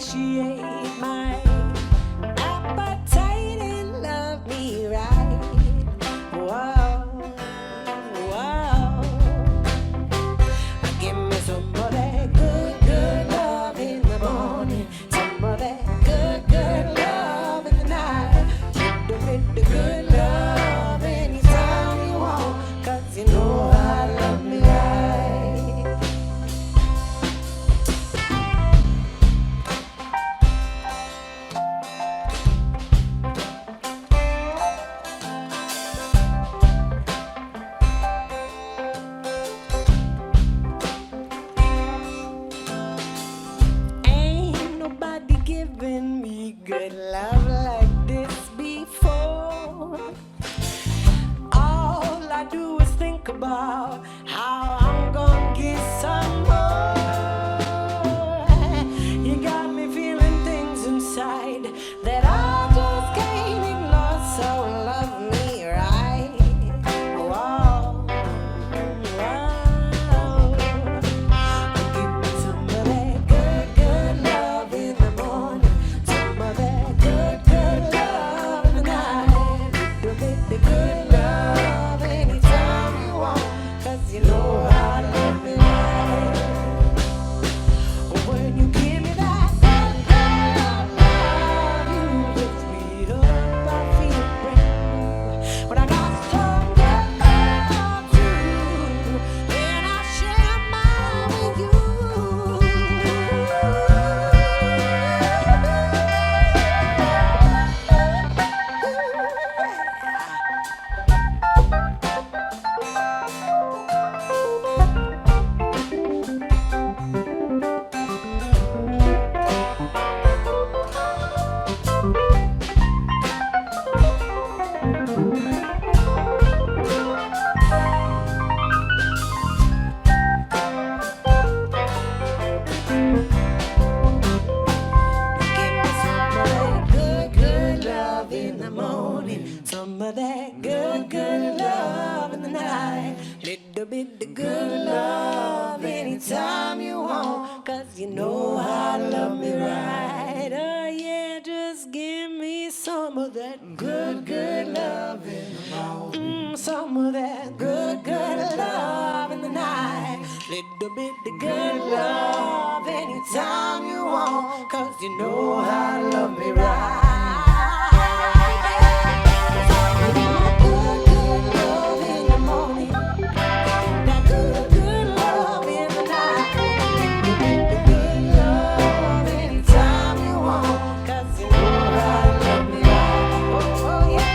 satiate my appetite and love me right. Whoa, whoa. Give me some of that good, good love in the morning. Some of that good, good love in the night. The good love anytime you want. 'Cause you know I love me right. Ain't nobody giving me good love like this before. All I do is think about how I'm gonna get some more. You got me feeling things inside that I just can't ignore. So love me right. Whoa, whoa. Give me some of that good, good love in the morning. Some of that good, good love in the night. The good love anytime you want. 'Cause you know I love me right. When you give me that good, good love, you lift me up. I feel brand new. When I got some good love too, then I share mine with you. Give me some of that good, good love in the morning. Some of that good, good love in the night. Little bit of good love anytime you want. 'Cause you know I love me right. Oh yeah, just give me some of that good, good love in the morning. Some of that good, good love in the night. Little bit of good love anytime you want. 'Cause you know I love me right. Good, good love in the morning. That good, good love in the night. The good love anytime you want. 'Cause you know I love me right. Oh yeah.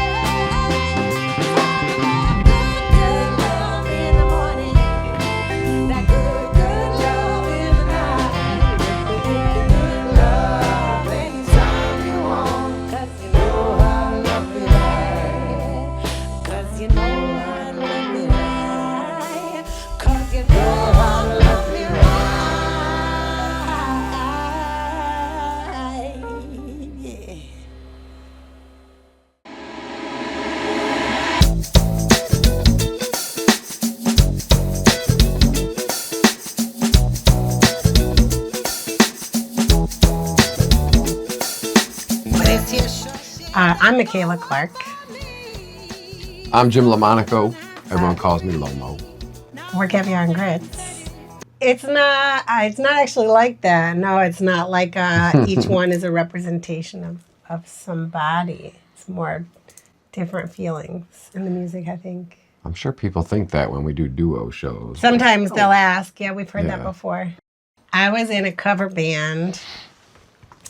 Good, good love in the morning. That good, good love in the night. The good love anytime you want. 'Cause you know I love me right. 'Cause you know I love me right. 'Cause you know I love me right. Yeah. I'm Michaela Clark. I'm Jim LaMonaco. Everyone calls me Lomo. We're Caviar Grits. It's not actually like that. No, it's not like each one is a representation of somebody. It's more different feelings in the music, I think. I'm sure people think that when we do duo shows. Sometimes they'll ask. Yeah, we've heard that Yeah. before. I was in a cover band.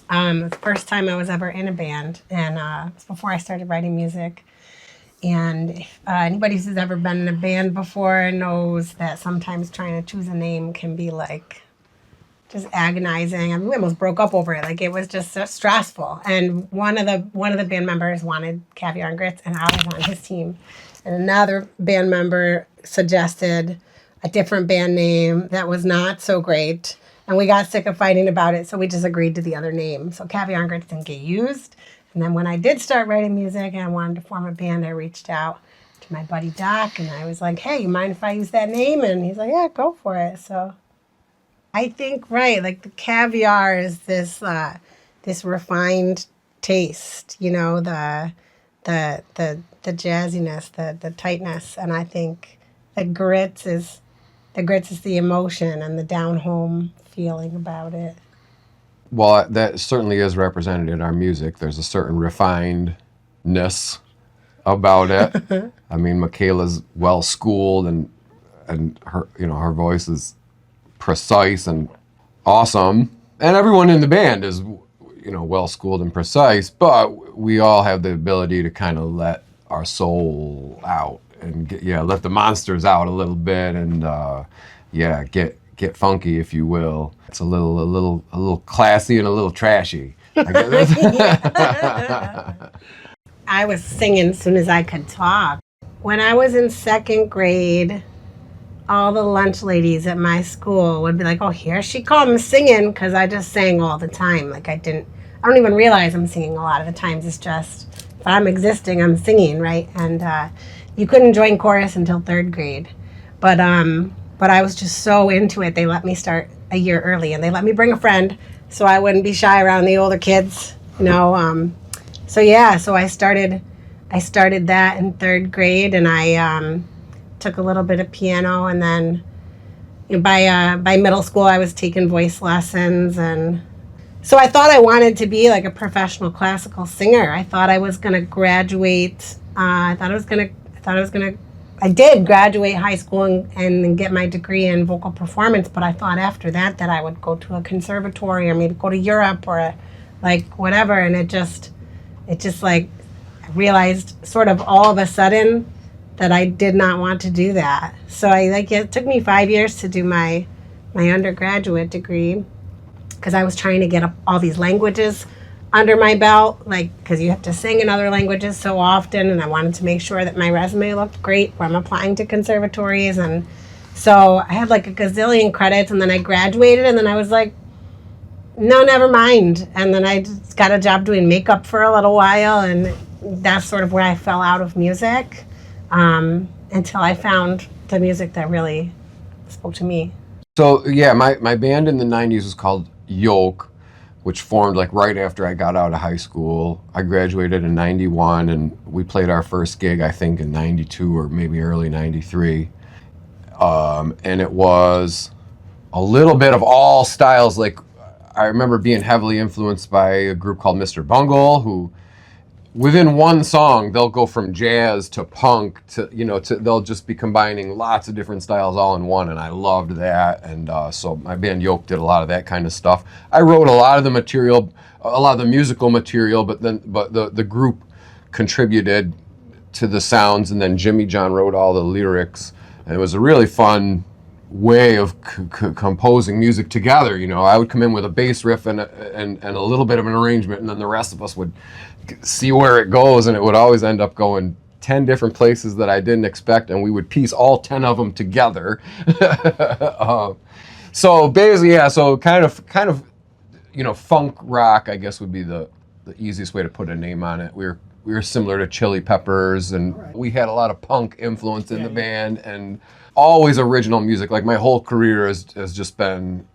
The first time I was ever in a band, and it was before I started writing music. And if anybody who's ever been in a band before knows that sometimes trying to choose a name can be like just agonizing. I mean, we almost broke up over it. Like it was just so stressful. And one of the band members wanted Caviar Grits, and I was on his team. And another band member suggested a different band name that was not so great. And we got sick of fighting about it, so we just agreed to the other name. So Caviar Grits didn't get used. And then when I did start writing music and I wanted to form a band, I reached out to my buddy Doc, and I was like, hey, you mind if I use that name? And he's like, yeah, go for it. So I think right, like the caviar is this refined taste, you know, the jazziness, the tightness, and I think the grits is the emotion and the down home feeling about it. Well, that certainly is represented in our music. There's a certain refinedness about it. I mean, Michaela's well schooled, and her, you know, her voice is precise and awesome. And everyone in the band is, you know, well schooled and precise, but we all have the ability to kind of let our soul out and let the monsters out a little bit, and get funky, if you will. It's a little classy and a little trashy, I guess. I was singing as soon as I could talk. When I was in second grade, all the lunch ladies at my school would be like, "Oh, here she comes singing," because I just sang all the time. Like I don't even realize I'm singing a lot of the times. It's just, if I'm existing, I'm singing, right? And you couldn't join chorus until third grade. But I was just so into it. They let me start a year early, and they let me bring a friend so I wouldn't be shy around the older kids, you know. So I started that in third grade, and I took a little bit of piano, and then by middle school I was taking voice lessons, and so I thought I wanted to be like a professional classical singer. I thought I was going to graduate. I did graduate high school and get my degree in vocal performance, but I thought after that I would go to a conservatory or maybe go to Europe or like whatever. And it just like, I realized sort of all of a sudden that I did not want to do that. So it took me 5 years to do my undergraduate degree, because I was trying to get all these languages under my belt, like, because you have to sing in other languages so often, and I wanted to make sure that my resume looked great when I'm applying to conservatories. And so I had like a gazillion credits, and then I graduated, and then I was like, no, never mind. And then I just got a job doing makeup for a little while, and that's sort of where I fell out of music, until I found the music that really spoke to me. So yeah, my band in the 90s was called Yoke, which formed like right after I got out of high school. I graduated in 91, and we played our first gig, I think, in 92 or maybe early 93. And it was a little bit of all styles. Like, I remember being heavily influenced by a group called Mr. Bungle, who within one song they'll go from jazz to punk to, they'll just be combining lots of different styles all in one, and I loved that. And so my band Yoke did a lot of that kind of stuff. I wrote a lot of the material, a lot of the musical material, but the group contributed to the sounds, and then Jimmy John wrote all the lyrics, and it was a really fun way of composing music together. I would come in with a bass riff and a little bit of an arrangement, and then the rest of us would see where it goes, and it would always end up going 10 different places that I didn't expect, and we would piece all 10 of them together. So basically, yeah, so kind of funk rock, I guess, would be the easiest way to put a name on it. We were similar to Chili Peppers, and we had a lot of punk influence in the band, and always original music. Like, my whole career has just been,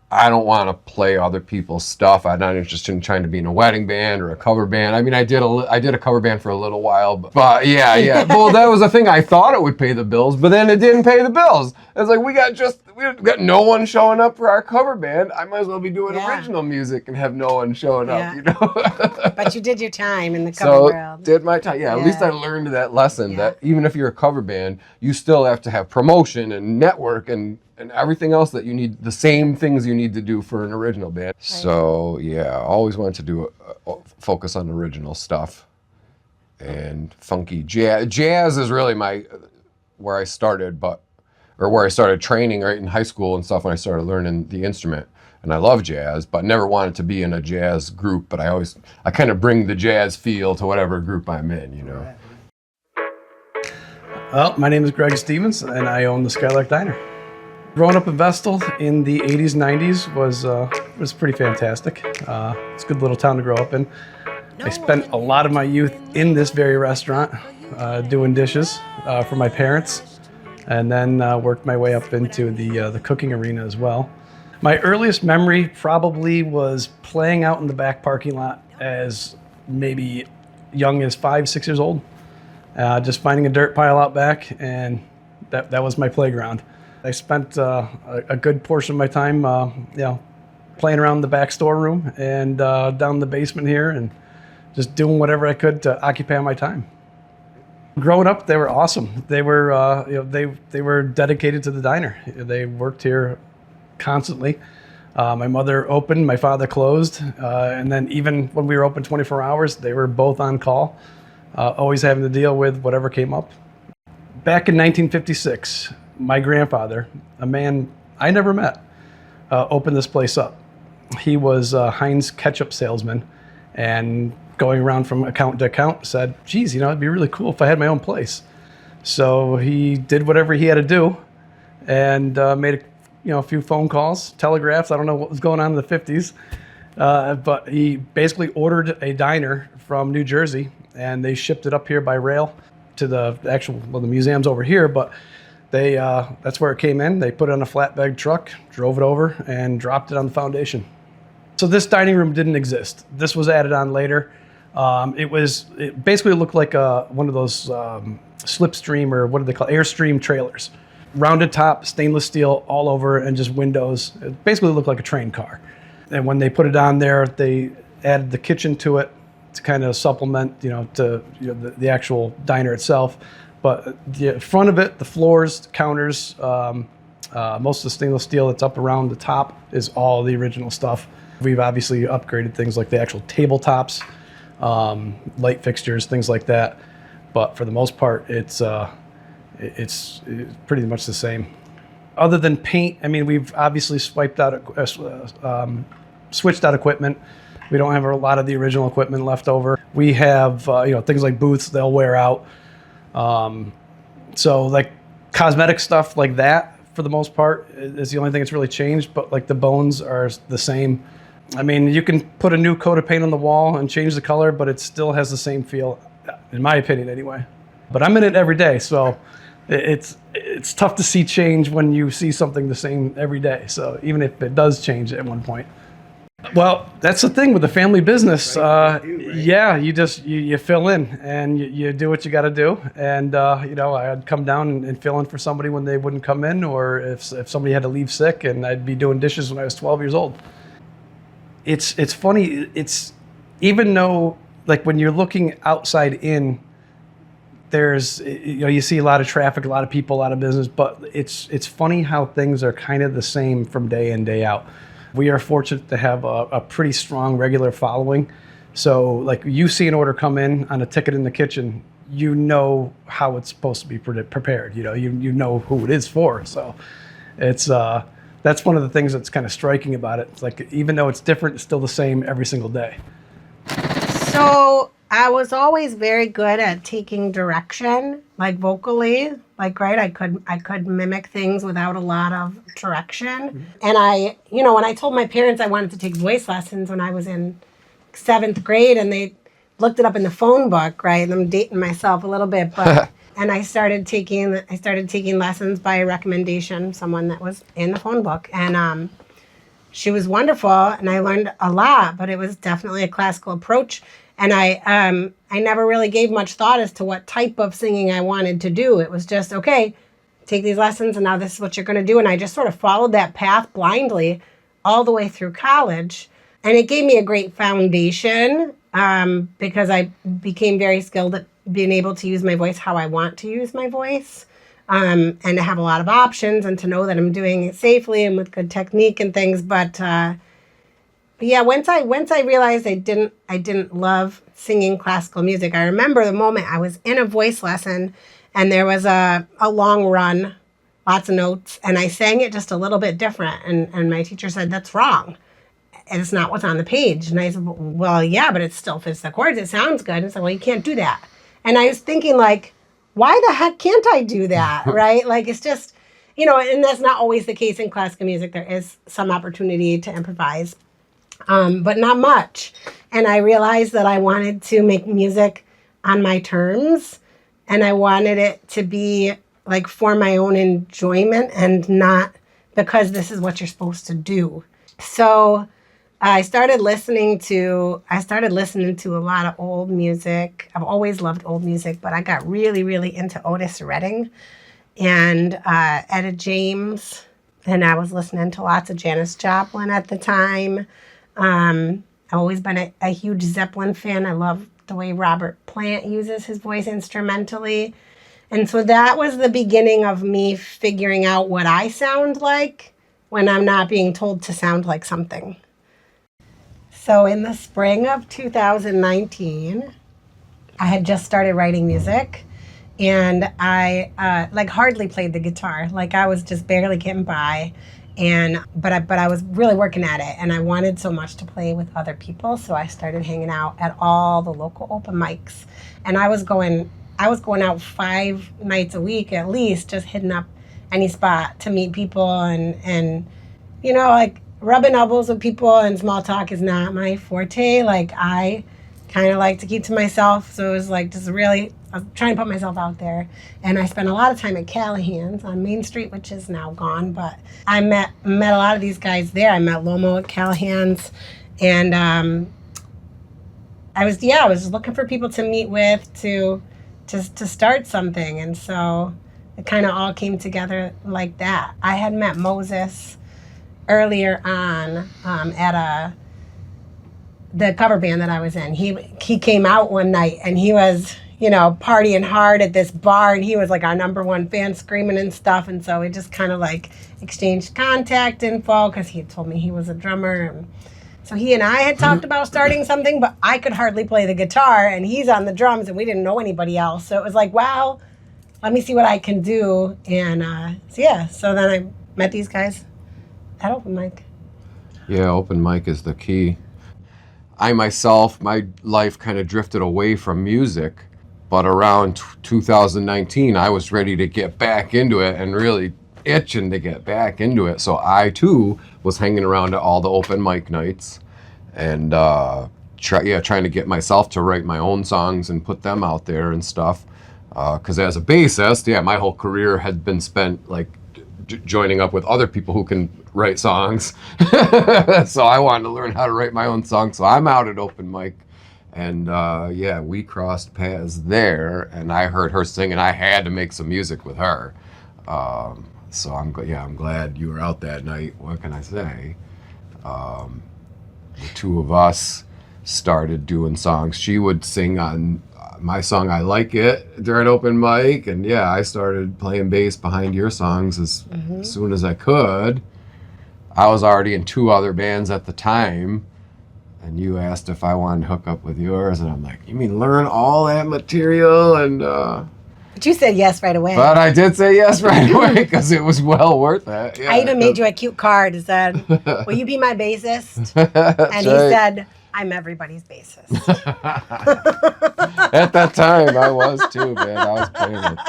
I don't want to play other people's stuff. I'm not interested in trying to be in a wedding band or a cover band. I mean, I did a cover band for a little while, but yeah. Well, that was the thing. I thought it would pay the bills, but then it didn't pay the bills. It's like, we got no one showing up for our cover band. I might as well be doing original music and have no one showing up, But you did your time in the cover world. Did my time. Yeah, at least I learned that lesson, that even if you're a cover band, you still have to have promotion and network and everything else that you need, the same things you need to do for an original band. Right. So yeah, always wanted to do focus on original stuff and funky jazz. Jazz is really where I started, where I started training right in high school and stuff, when I started learning the instrument. And I love jazz, but never wanted to be in a jazz group. But I kind of bring the jazz feel to whatever group I'm in, Right. Well, my name is Greg Stevens, and I own the Skylark Diner. Growing up in Vestal in the 80s, 90s was pretty fantastic. It's a good little town to grow up in. I spent a lot of my youth in this very restaurant, doing dishes for my parents, and then worked my way up into the cooking arena as well. My earliest memory probably was playing out in the back parking lot as maybe young as 5, 6 years old. Just finding a dirt pile out back, and that was my playground. I spent a good portion of my time, playing around the back storeroom and down the basement here, and just doing whatever I could to occupy my time. Growing up, they were awesome. They were, they were dedicated to the diner. They worked here constantly. My mother opened, my father closed, and then even when we were open 24 hours, they were both on call, always having to deal with whatever came up. Back in 1956, my grandfather, a man I never met, opened this place up. He was a Heinz ketchup salesman, and going around from account to account said, geez, it'd be really cool if I had my own place. So he did whatever he had to do and made a few phone calls, telegraphs. I don't know what was going on in the 50s, but he basically ordered a diner from New Jersey, and they shipped it up here by rail to the museum's over here, but that's where it came in. They put it on a flatbed truck, drove it over, and dropped it on the foundation. So this dining room didn't exist. This was added on later. It basically looked like one of those slipstream, or what do they call it? Airstream trailers. Rounded top, stainless steel all over, and just windows. It basically looked like a train car. And when they put it on there, they added the kitchen to it to kind of supplement, the actual diner itself. But the front of it, the floors, the counters, most of the stainless steel that's up around the top is all the original stuff. We've obviously upgraded things like the actual tabletops, light fixtures, things like that. But for the most part, it's pretty much the same. Other than paint, we've obviously switched out equipment. We don't have a lot of the original equipment left over. We have things like booths, they'll wear out. So like cosmetic stuff like that, for the most part, is the only thing that's really changed, but like the bones are the same. You can put a new coat of paint on the wall and change the color, but it still has the same feel, in my opinion anyway. But I'm in it every day, so it's tough to see change when you see something the same every day. So even if it does change at one point. Well, that's the thing with the family business. Yeah, you fill in and you do what you got to do. And I'd come down and fill in for somebody when they wouldn't come in, or if somebody had to leave sick, and I'd be doing dishes when I was 12 years old. It's funny. It's even though, like, when you're looking outside in, there's you see a lot of traffic, a lot of people, a lot of business, but it's funny how things are kind of the same from day in, day out. We are fortunate to have a pretty strong regular following. So like, you see an order come in on a ticket in the kitchen, you know how it's supposed to be prepared. You know who it is for. So it's that's one of the things that's kind of striking about it. It's like, even though it's different, it's still the same every single day. So I was always very good at taking direction, like vocally, like, right? I could mimic things without a lot of direction. Mm-hmm. And when I told my parents I wanted to take voice lessons when I was in 7th grade, and they looked it up in the phone book, right? And I'm dating myself a little bit, but and I started taking lessons by recommendation, someone that was in the phone book, and she was wonderful, and I learned a lot, but it was definitely a classical approach. And I never really gave much thought as to what type of singing I wanted to do. It was just, okay, take these lessons, and now this is what you're going to do. And I just sort of followed that path blindly all the way through college. And it gave me a great foundation because I became very skilled at being able to use my voice how I want to use my voice, and to have a lot of options, and to know that I'm doing it safely and with good technique and things. But yeah, once I realized I didn't love singing classical music. I remember the moment I was in a voice lesson, and there was a long run, lots of notes, and I sang it just a little bit different, and my teacher said, "That's wrong. And it's not what's on the page." And I said, "Well, yeah, but it still fits the chords. It sounds good." And I said, "Well, you can't do that." And I was thinking, like, why the heck can't I do that, right? Like, it's just, and that's not always the case in classical music. There is some opportunity to improvise, but not much. And I realized that I wanted to make music on my terms, and I wanted it to be, like, for my own enjoyment and not because this is what you're supposed to do. So I started listening to a lot of old music. I've always loved old music, but I got really, really into Otis Redding and Etta James, and I was listening to lots of Janis Joplin at the time. I've always been a huge Zeppelin fan. I love the way Robert Plant uses his voice instrumentally. And so that was the beginning of me figuring out what I sound like when I'm not being told to sound like something. So in the spring of 2019, I had just started writing music, and I like hardly played the guitar. Like I was just barely getting by, but I was really working at it, and I wanted so much to play with other people. So I started hanging out at all the local open mics, and I was going out 5 nights a week at least, just hitting up any spot to meet people and like rubbing elbows with people and small talk is not my forte. Like I kind of like to keep to myself. So it was like just really, I was trying to put myself out there. And I spent a lot of time at Callahan's on Main Street, which is now gone. But I met a lot of these guys there. I met Lomo at Callahan's. And I was looking for people to meet with to start something. And so it kind of all came together like that. I had met Moses earlier on at the cover band that I was in. He came out one night and he was, partying hard at this bar, and he was like our #1 fan, screaming and stuff. And so we just kind of like exchanged contact info because he had told me he was a drummer. And so he and I had talked about starting something, but I could hardly play the guitar and he's on the drums and we didn't know anybody else. So it was like, wow, let me see what I can do. And so then I met these guys at open mic. Yeah, open mic is the key. I myself, my life kind of drifted away from music, but around 2019, I was ready to get back into it and really itching to get back into it. So I too was hanging around at all the open mic nights and trying to get myself to write my own songs and put them out there and stuff. Because as a bassist, my whole career had been spent like joining up with other people who can write songs. So I wanted to learn how to write my own songs. So I'm out at open mic, and we crossed paths there, and I heard her sing, and I had to make some music with her. So I'm glad you were out that night. What can I say? The two of us started doing songs. She would sing on my song I Like It during open mic, and I started playing bass behind your songs as soon as I could. I was already in 2 other bands at the time, and you asked if I wanted to hook up with yours, and I'm like, you mean learn all that material? And But you said yes right away. but I did say yes right away because it was well worth it. I even made you a cute card that said, will you be my bassist? And he said, I'm everybody's bassist. At that time, I was too, man. I was playing with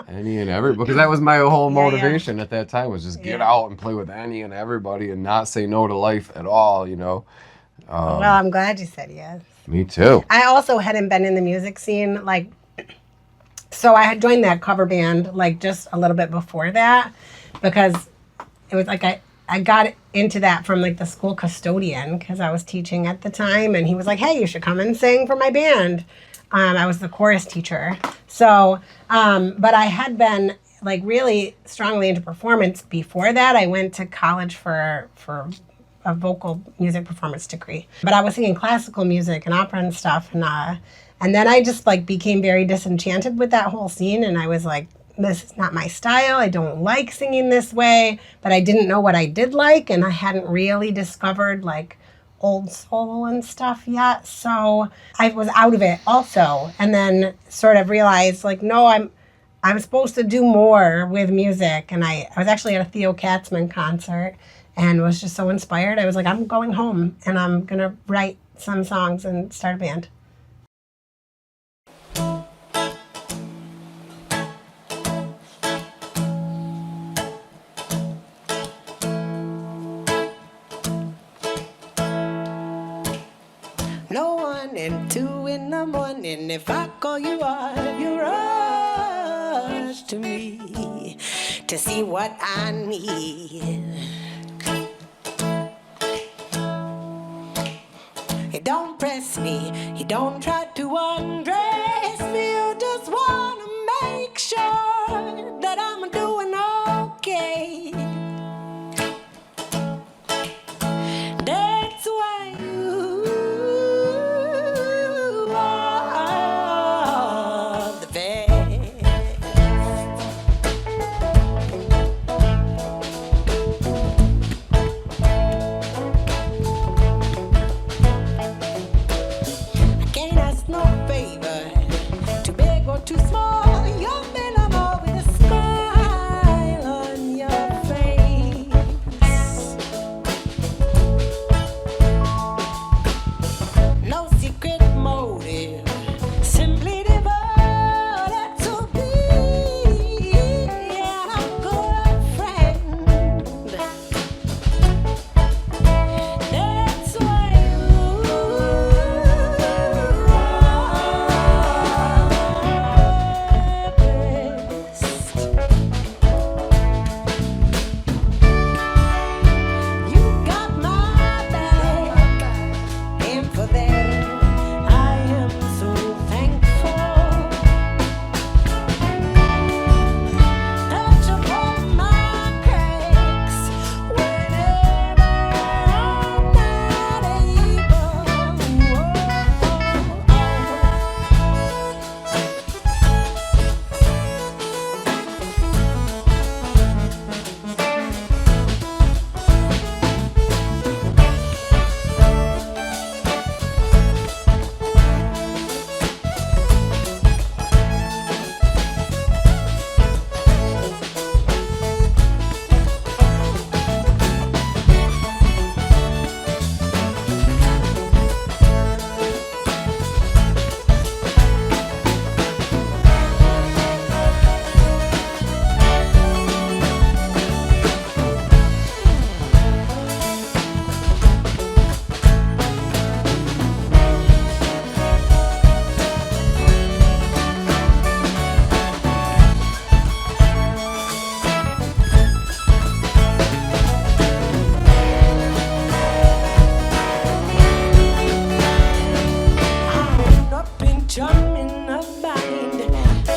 any and everybody, because that was my whole motivation at that time, was just get out and play with any and everybody and not say no to life at all, Well, I'm glad you said yes. Me too. I also hadn't been in the music scene, so I had joined that cover band, just a little bit before that, because it was like I got into that from the school custodian, because I was teaching at the time, and he was like, hey, you should come and sing for my band. I was the chorus teacher. So, but I had been really strongly into performance before that. I went to college for a vocal music performance degree, but I was singing classical music and opera and stuff. And then I just became very disenchanted with that whole scene. And I was like, this is not my style. I don't like singing this way, but I didn't know what I did like. And I hadn't really discovered old soul and stuff yet. So I was out of it also. And then sort of realized no, I'm supposed to do more with music. And I was actually at a Theo Katzman concert and was just so inspired. I was like, I'm going home and I'm going to write some songs and start a band. No 1 and 2 in the morning, if I call you up, you rush to me. to see what I need. You don't press me, you don't try to undress me, you just wanna make sure that I'm doing okay. That's why you are the best. I can't ask no favor, too big or too small. You're minimal with a smile on your face. No secret motive, simply devoted to being a good friend. That's why you are best. You got my back, and for that I am so thankful. Touch upon my cracks whenever I'm not able. Up in jumping a bind.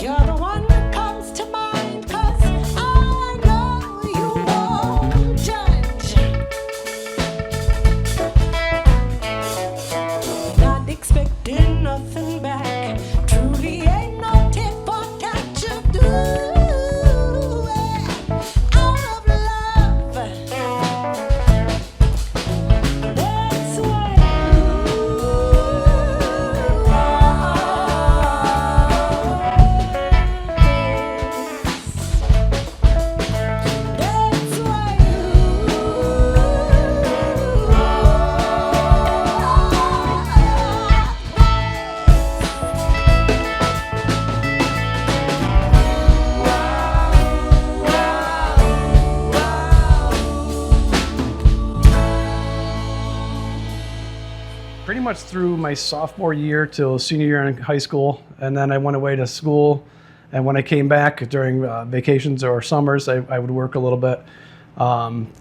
You're the one that comes to mind, 'cause I know you won't judge. Not expecting nothing back. Truly ain't no tit for tat to do it out of love. That's why that's why Pretty much through my sophomore year till senior year in high school, and then I went away to school. And when I came back during vacations or summers, I would work a little bit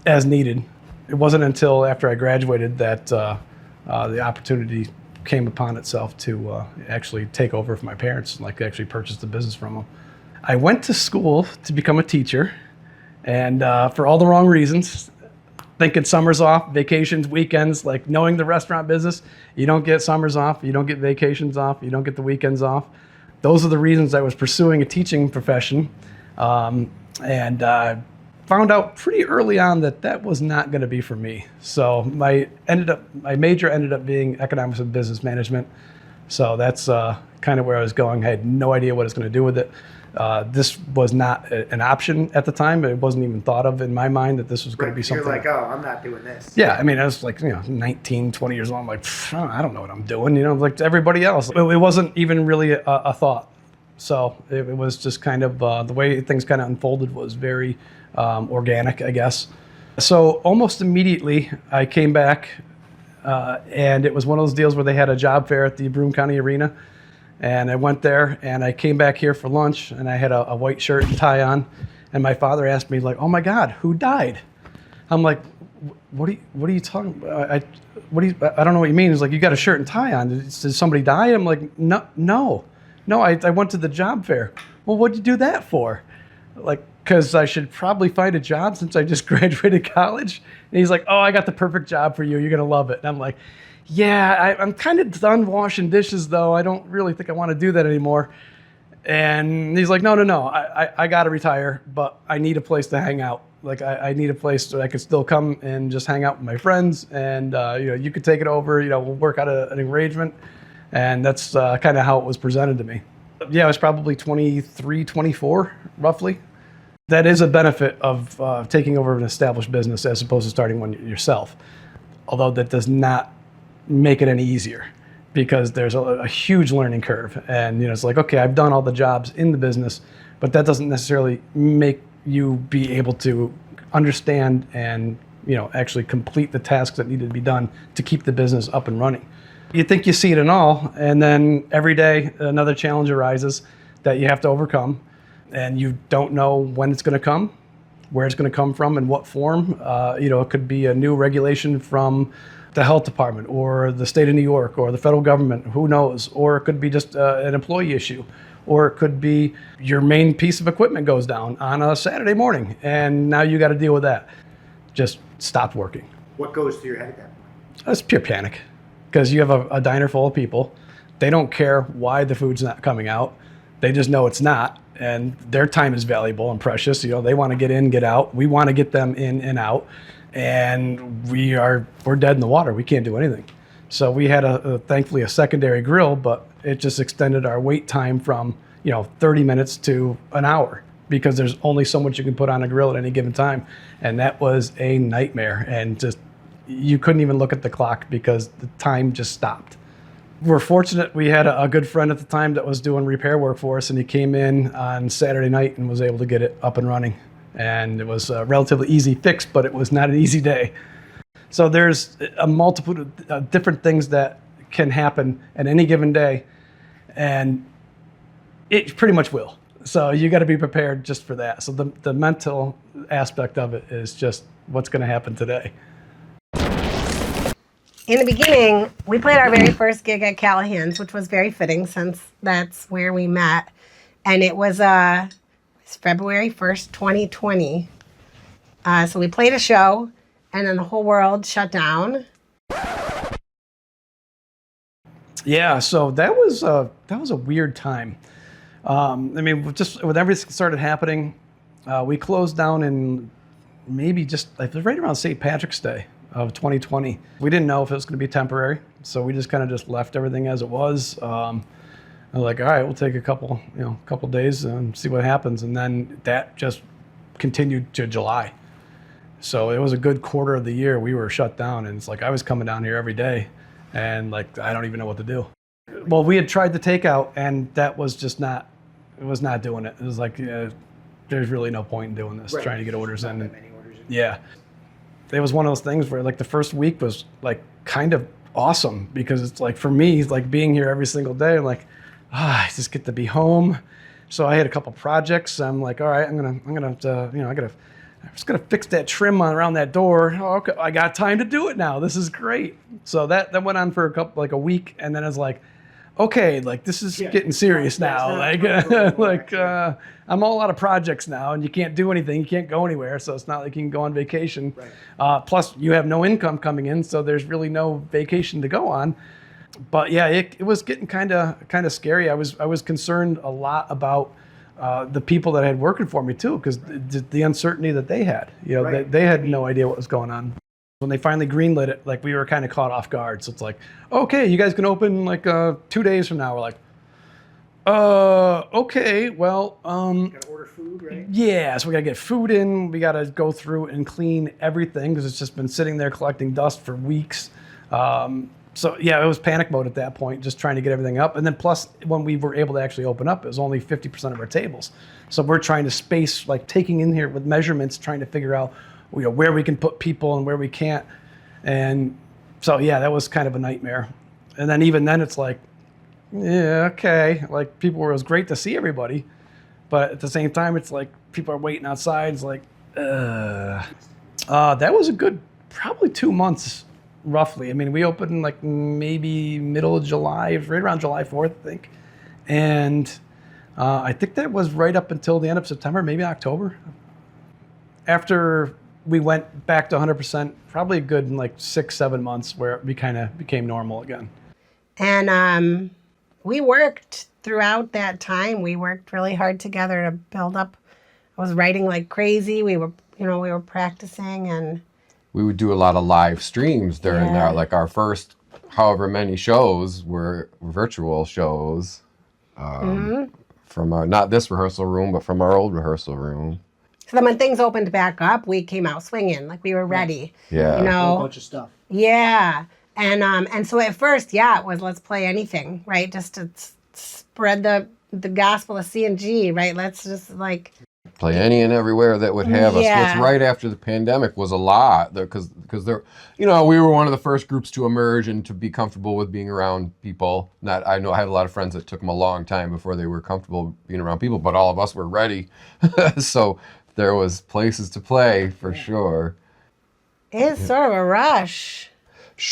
as needed. It wasn't until after I graduated that the opportunity came upon itself to actually take over for my parents, like actually purchase the business from them. I went to school to become a teacher, and for all the wrong reasons. Thinking summers off, vacations, weekends, like knowing the restaurant business, you don't get summers off, you don't get vacations off, you don't get the weekends off. Those are the reasons I was pursuing a teaching profession, and found out pretty early on that that was not going to be for me. So my major ended up being economics and business management. So that's kind of where I was going. I had no idea what I was going to do with it. This was not an option at the time. It wasn't even thought of in my mind that this was going to be something. You're like, oh, I'm not doing this. Yeah, I mean, I was like, 19, 20 years old. I'm like, I don't know what I'm doing, like everybody else. It wasn't even really a thought. So it was just kind of, the way things kind of unfolded was very organic, I guess. So almost immediately I came back, and it was one of those deals where they had a job fair at the Broome County Arena. And I went there, and I came back here for lunch, and I had a white shirt and tie on. And my father asked me like, "Oh my God, who died?" I'm like, what are you talking about? I don't know what you mean. He's like, "You got a shirt and tie on. Did somebody die?" I'm like, no. I went to the job fair. Well, what'd you do that for? Like, because I should probably find a job since I just graduated college. And he's like, "Oh, I got the perfect job for you. You're gonna love it." And I'm like, "Yeah, I'm kind of done washing dishes though. I don't really think I want to do that anymore." And he's like, no, I got to retire, but I need a place to hang out. Like, I need a place where I could still come and just hang out with my friends. And, you could take it over, we'll work out an arrangement. And that's kind of how it was presented to me. Yeah, I was probably 23, 24, roughly. That is a benefit of taking over an established business as opposed to starting one yourself. Although that does not make it any easier, because there's a huge learning curve. And it's like, okay, I've done all the jobs in the business, but that doesn't necessarily make you be able to understand and actually complete the tasks that needed to be done to keep the business up and running. You think you see it in all, and then every day another challenge arises that you have to overcome, and you don't know when it's going to come, where it's going to come from, in what form. It could be a new regulation from the health department or the state of New York or the federal government, who knows? Or it could be just an employee issue, or it could be your main piece of equipment goes down on a Saturday morning and now you got to deal with that. Just stopped working. What goes through your head at that point? That's pure panic, because you have a diner full of people. They don't care why the food's not coming out. They just know it's not, and their time is valuable and precious. They want to get in, get out. We want to get them in and out. And we're dead in the water. We can't do anything. So we had thankfully a secondary grill, but it just extended our wait time from 30 minutes to an hour, because there's only so much you can put on a grill at any given time. And that was a nightmare. And just, you couldn't even look at the clock because the time just stopped. We're fortunate we had a good friend at the time that was doing repair work for us, and he came in on Saturday night and was able to get it up and running. And it was a relatively easy fix, but it was not an easy day. So there's a multitude of different things that can happen at any given day, and it pretty much will. So you got to be prepared just for that. So the mental aspect of it is just what's going to happen today. In the beginning, we played our very first gig at Callahan's, which was very fitting since that's where we met. And it was February 1st, 2020. So we played a show, and then the whole world shut down. Yeah, so that was a weird time. Just with everything started happening, we closed down in maybe just right around St. Patrick's Day of 2020. We didn't know if it was going to be temporary, so we just kind of just left everything as it was. I was like, all right, we'll take a couple days and see what happens. And then that just continued to July. So it was a good quarter of the year we were shut down. And it's like, I was coming down here every day and like, I don't even know what to do. Well, we had tried the takeout, and that was just not doing it. It was like, there's really no point in doing this, trying to get orders in. Yeah. It was one of those things where like the first week was like kind of awesome, because it's like, for me, like being here every single day, like, I just get to be home. So I had a couple projects. I'm like, all right, I'm just gonna fix that trim around that door. Oh, okay, I got time to do it now. This is great. So that went on for a week, and then I was like, okay, like this is getting serious now. I'm all out of projects now, and you can't do anything. You can't go anywhere, so it's not like you can go on vacation. Right. Plus, you have no income coming in, so there's really no vacation to go on. But yeah, it was getting kind of scary. I was concerned a lot about the people that had working for me too, because the uncertainty that they had. They had no idea what was going on. When they finally greenlit it, like we were kind of caught off guard. So it's like, okay, you guys can open like 2 days from now. We're like, okay, well, gotta order food, right? Yeah, so we gotta get food in. We gotta go through and clean everything because it's just been sitting there collecting dust for weeks. So yeah, it was panic mode at that point, just trying to get everything up. And then plus, when we were able to actually open up, it was only 50% of our tables. So we're trying to space, like taking in here with measurements, trying to figure out where we can put people and where we can't. And so yeah, that was kind of a nightmare. And then even then, it's like, yeah, okay. Like it was great to see everybody, but at the same time, it's like people are waiting outside. It's like, that was a good, probably 2 months, roughly. I mean, we opened like maybe middle of July, right around July 4th, I think. And I think that was right up until the end of September, maybe October. After we went back to 100%, probably a good like 6-7 months where we kind of became normal again. And we worked throughout that time. We worked really hard together to build up. I was writing like crazy. We were practicing, and We would do a lot of live streams during Yeah. that. Like our first however many shows were virtual shows from our, not this rehearsal room, but from our old rehearsal room. so then when things opened back up, we came out swinging, like we were ready. Yeah. You A whole know, bunch of stuff. yeah. And so at first, yeah, it was let's play anything, right? Just to spread the gospel of C&G, right? Let's just like Play any and everywhere that would have us. Yeah. What's right after the pandemic was a lot, because there, we were one of the first groups to emerge and to be comfortable with being around people. I know I had a lot of friends that took them a long time before they were comfortable being around people, but all of us were ready. So there was places to play for sure. it's sort of a rush.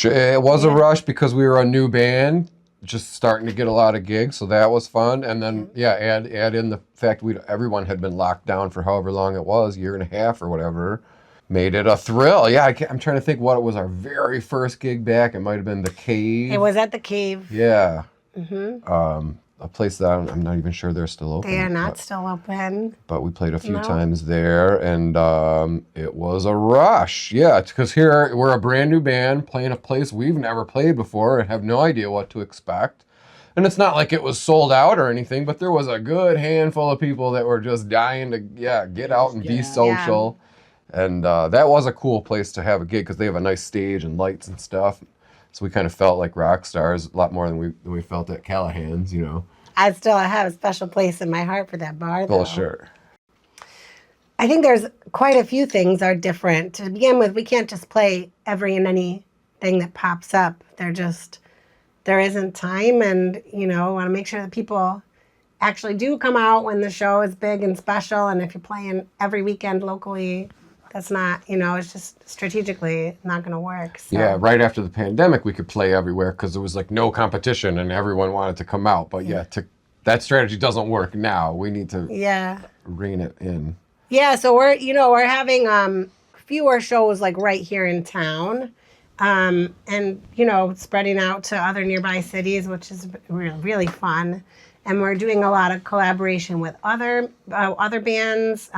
It was a rush because we were a new band, just starting to get a lot of gigs, so that was fun. And then add in the fact everyone had been locked down for however long it was, year and a half or whatever, made it a thrill. Yeah, I'm trying to think what it was our very first gig back. It might have been the Cave. It was at the Cave. Yeah. A place that I'm not even sure they're still open. They are not still open. But we played a few No. times there, and it was a rush. Yeah, because here we're a brand new band playing a place we've never played before and have no idea what to expect. And it's not like it was sold out or anything, but there was a good handful of people that were just dying to get out and be social. And that was a cool place to have a gig because they have a nice stage and lights and stuff. So we kind of felt like rock stars a lot more than we felt at Callahan's, I have a special place in my heart for that bar, though. Well, sure. I think there's quite a few things are different. To begin with, we can't just play every and anything that pops up. There isn't time, and, want to make sure that people actually do come out when the show is big and special. And if you're playing every weekend locally, that's not, it's just strategically not going to work. So. Yeah, right after the pandemic, we could play everywhere because there was like no competition and everyone wanted to come out. But that strategy doesn't work now. We need to rein it in. Yeah, so we're having fewer shows like right here in town, and spreading out to other nearby cities, which is really fun. And we're doing a lot of collaboration with other bands.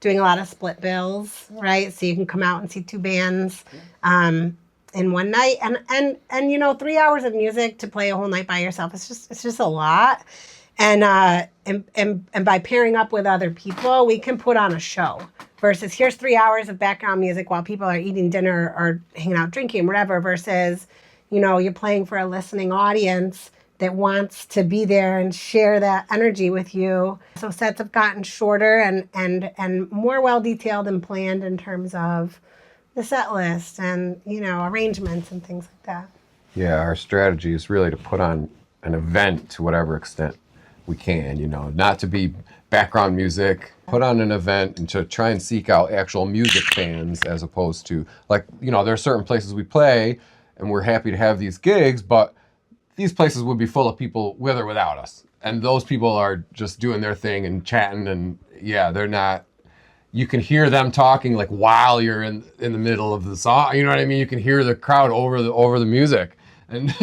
Doing a lot of split bills, right? So you can come out and see two bands in one night, and 3 hours of music to play a whole night by yourself. It's just a lot, and by pairing up with other people, we can put on a show. Versus here's 3 hours of background music while people are eating dinner or hanging out drinking, whatever. Versus, you're playing for a listening audience that wants to be there and share that energy with you. So sets have gotten shorter and more well detailed and planned in terms of the set list and, arrangements and things like that. Yeah, our strategy is really to put on an event to whatever extent we can, not to be background music, put on an event and to try and seek out actual music fans as opposed to, like, there are certain places we play and we're happy to have these gigs, but these places would be full of people with or without us. And those people are just doing their thing and chatting, and they're not, you can hear them talking like while you're in the middle of the song, you know what I mean? You can hear the crowd over the music. And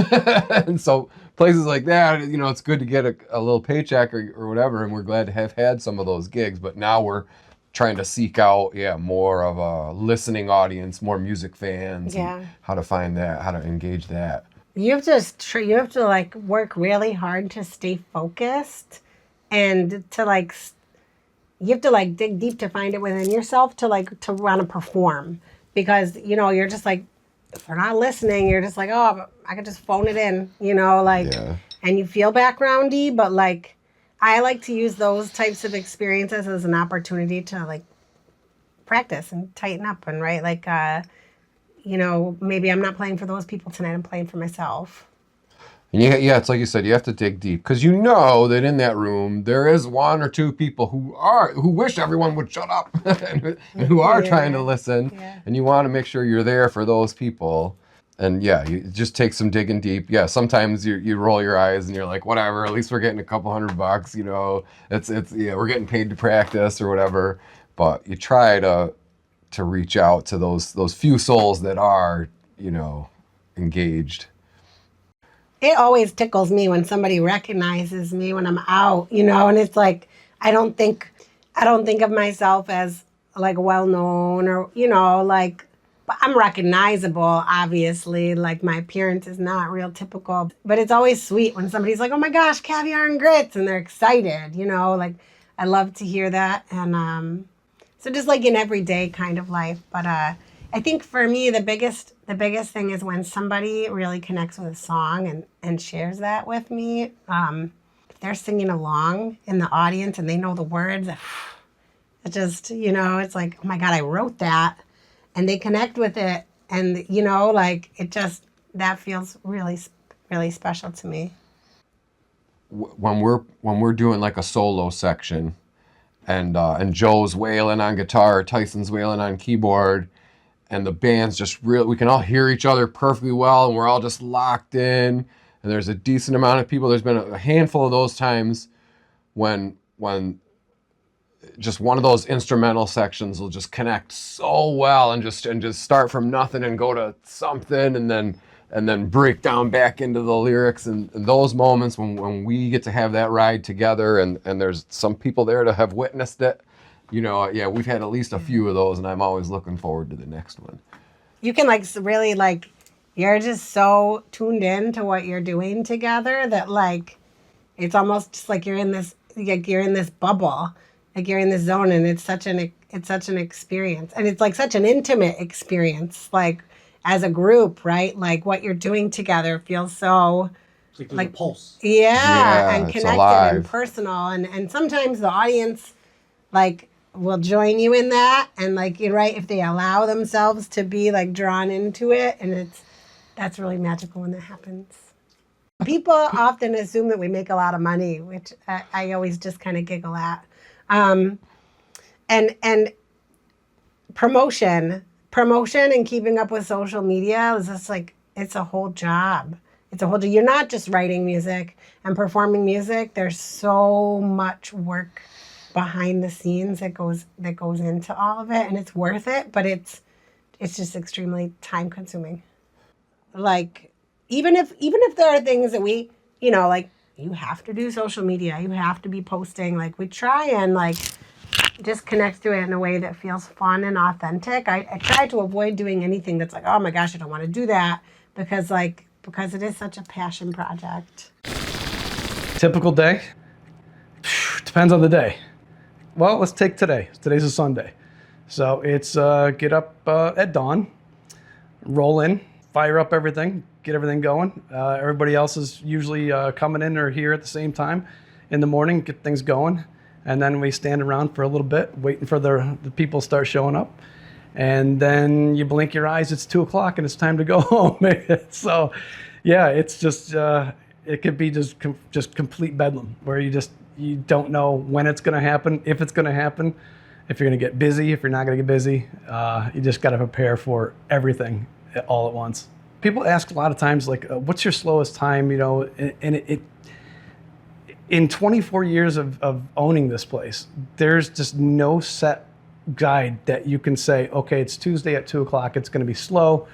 and so places like that, it's good to get a little paycheck or whatever, and we're glad to have had some of those gigs, but now we're trying to seek out, more of a listening audience, more music fans, and how to find that, how to engage that. You have to like work really hard to stay focused, and to you have to dig deep to find it within yourself to want to perform, because you're just like, if we're not listening, you're just like, oh, I could just phone it in, and you feel backgroundy, but I like to use those types of experiences as an opportunity to practice and tighten up and maybe I'm not playing for those people tonight, I'm playing for myself. And yeah, it's like you said, you have to dig deep because you know that in that room there is one or two people who wish everyone would shut up and who are trying to listen, Yeah. and you want to make sure you're there for those people. And yeah, you just take some digging deep. Yeah, sometimes you roll your eyes and you're like, whatever. At least we're getting a couple $100. You know, it's yeah, we're getting paid to practice or whatever. But you try to reach out to those few souls that are, you know, engaged. It always tickles me when somebody recognizes me when I'm out, you know, and it's like I don't think of myself as like well known or, you know, like, but I'm recognizable, obviously. Like my appearance is not real typical, but it's always sweet when somebody's like, "Oh my gosh, Caviar and Grits," and they're excited, you know, like I love to hear that. And so just like in everyday kind of life, but I think for me the biggest thing is when somebody really connects with a song and shares that with me. If they're singing along in the audience and they know the words, it just, you know, it's like, oh my God, I wrote that, and they connect with it, and you know, like it just, that feels really really special to me. When we're doing like a solo section, and Joe's wailing on guitar, Tyson's wailing on keyboard, and the band's just real. We can all hear each other perfectly well, and we're all just locked in. And there's a decent amount of people. There's been a handful of those times when just one of those instrumental sections will just connect so well, and just start from nothing and go to something, and then break down back into the lyrics. And those moments when we get to have that ride together, and there's some people there to have witnessed it. You know, yeah, we've had at least a few of those, and I'm always looking forward to the next one. You can like really like, you're just so tuned in to what you're doing together that like it's almost just like you're in this bubble, like you're in this zone, and it's such an experience, and it's like such an intimate experience, like as a group, right? Like what you're doing together feels so It's like there's a pulse. yeah, and it's connected alive. and personal, and sometimes the audience like will join you in that, and like you're right, if they allow themselves to be like drawn into it, and that's really magical when that happens. People often assume that we make a lot of money, which I always just kind of giggle at. And promotion and keeping up with social media is just like, it's a whole job. You're not just writing music and performing music. There's so much work behind the scenes that goes into all of it, and it's worth it, but it's just extremely time consuming. Like even if there are things that we, you know, like you have to do social media, you have to be posting, like we try and like just connect to it in a way that feels fun and authentic. I try to avoid doing anything that's like, oh my gosh, I don't want to do that, because it is such a passion project. Typical day? Depends on the day. Well, let's take today. Today's a Sunday. So it's get up at dawn, roll in, fire up everything, get everything going. Everybody else is usually coming in or here at the same time in the morning, get things going. And then we stand around for a little bit, waiting for the people to start showing up. And then you blink your eyes, it's 2:00 and it's time to go home. So yeah, it's just, it could be just complete bedlam where you don't know when it's gonna happen, if it's gonna happen, if you're gonna get busy, if you're not gonna get busy. You just gotta prepare for everything all at once. People ask a lot of times, like, what's your slowest time, you know, and it in 24 years of owning this place, there's just no set guide that you can say, okay, it's Tuesday at 2:00, it's going to be slow.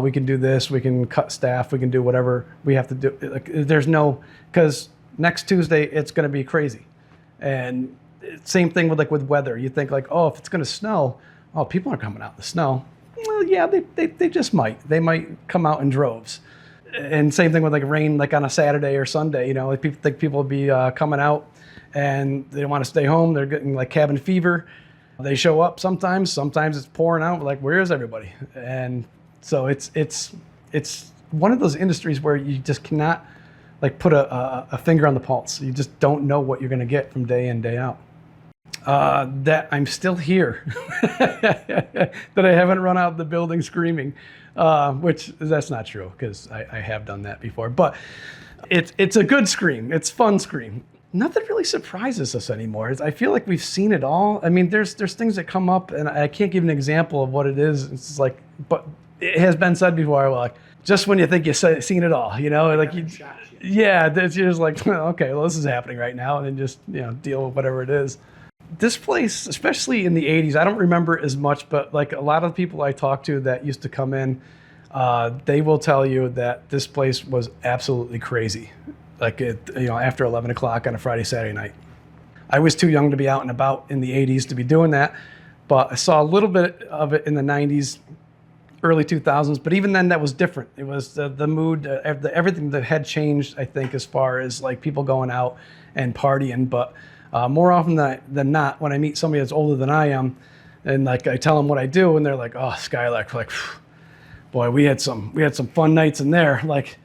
We can do this, we can cut staff, we can do whatever we have to do. Like, there's no, because next Tuesday it's going to be crazy. And same thing with weather. You think like, oh, if it's going to snow, oh, people aren't coming out in the snow. Well, yeah, they just might. They might come out in droves. And same thing with like rain, like on a Saturday or Sunday, you know, like people think people will be coming out and they want to stay home. They're getting like cabin fever. They show up sometimes it's pouring out. We're like, where is everybody? And so it's one of those industries where you just cannot like put a finger on the pulse. You just don't know what you're going to get from day in, day out. That I'm still here, that I haven't run out of the building screaming, which that's not true because I have done that before. But it's a good scream. It's fun scream. Nothing really surprises us anymore. I feel like we've seen it all. I mean, there's things that come up, and I can't give an example of what it is. It's like, but it has been said before. Like, just when you think you've seen it all, you know, like yeah, it's just like, okay, well, this is happening right now, and then just deal with whatever it is. This place, especially in the 80s, I don't remember as much, but like a lot of people I talk to that used to come in, they will tell you that this place was absolutely crazy. Like after 11 o'clock on a Friday, Saturday night. I was too young to be out and about in the 80s to be doing that, but I saw a little bit of it in the 90s, early 2000s, but even then that was different. It was the mood, everything that had changed, I think, as far as like people going out and partying, but more often than not, when I meet somebody that's older than I am, and like I tell them what I do, and they're like, "Oh, Skylark," like, boy, we had some fun nights in there. Like,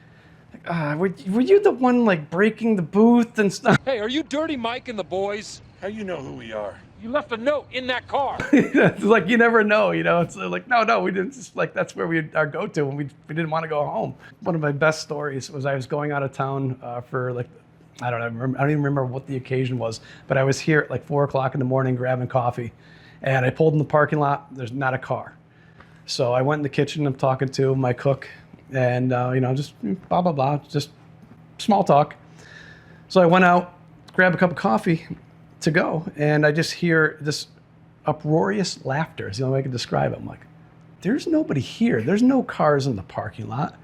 were you the one like breaking the booth and stuff? Hey, are you Dirty Mike and the boys? How you know who we are? You left a note in that car. It's like you never know, It's like no, we didn't. Just like that's where our go-to when we didn't want to go home. One of my best stories was I was going out of town for like. I don't even remember what the occasion was, but I was here at like 4 o'clock in the morning grabbing coffee, and I pulled in the parking lot. There's not a car. So I went in the kitchen. I'm talking to my cook, and just blah, blah, blah, just small talk. So I went out, grabbed a cup of coffee to go, and I just hear this uproarious laughter. Is the only way I can describe it. I'm like, there's nobody here. There's no cars in the parking lot.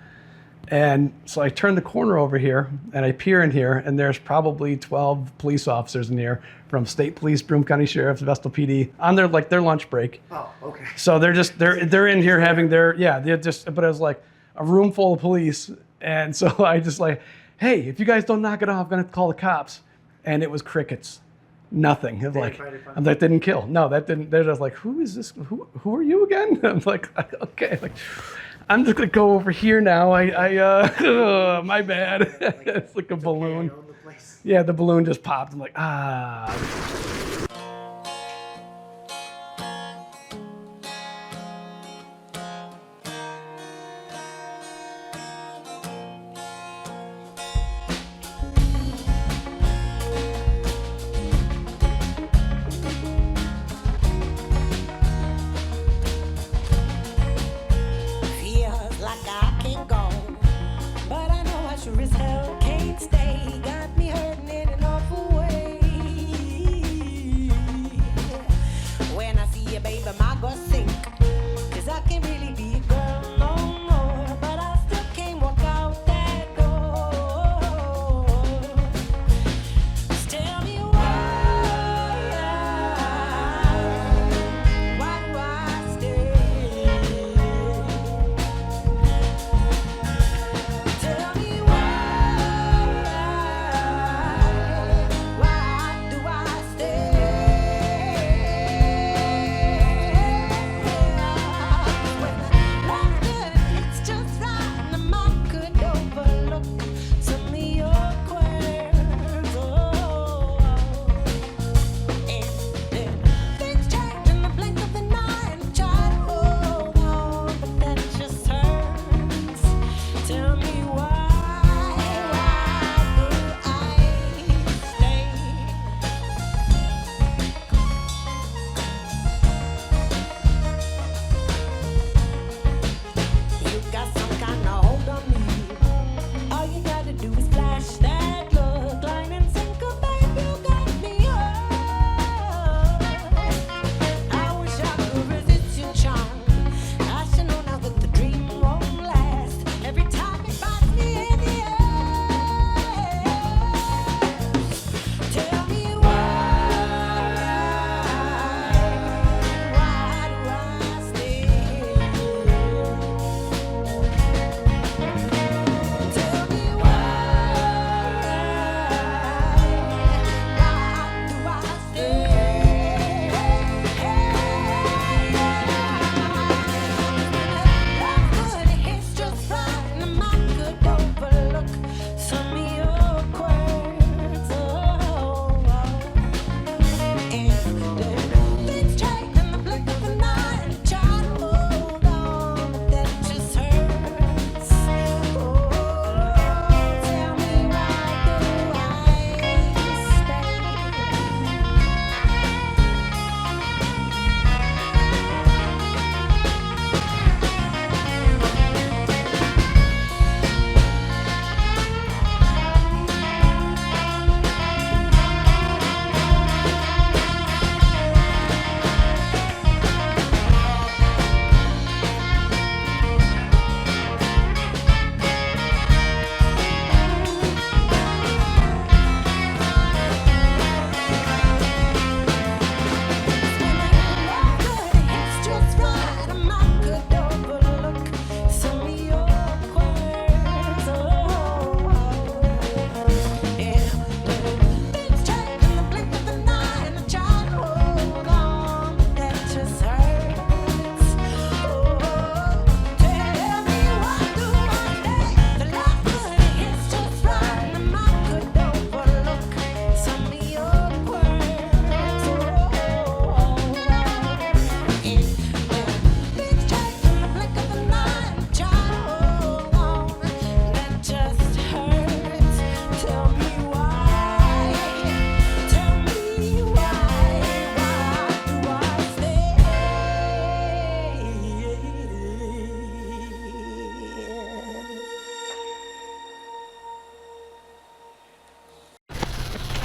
And so I turn the corner over here, and I peer in here, and there's probably 12 police officers in here from State Police, Broome County Sheriff's, Vestal PD, on their lunch break. Oh, okay. So they're in here having but it was like a room full of police, and so I just like, hey, if you guys don't knock it off, I'm gonna have to call the cops. And it was crickets. Nothing. It was like, that didn't kill. No, that didn't. They're just like, who is this? Who are you again? I'm like, okay, like. I'm just gonna go over here now. My bad. It's like a balloon. Okay, I own the place. Yeah, the balloon just popped. I'm like,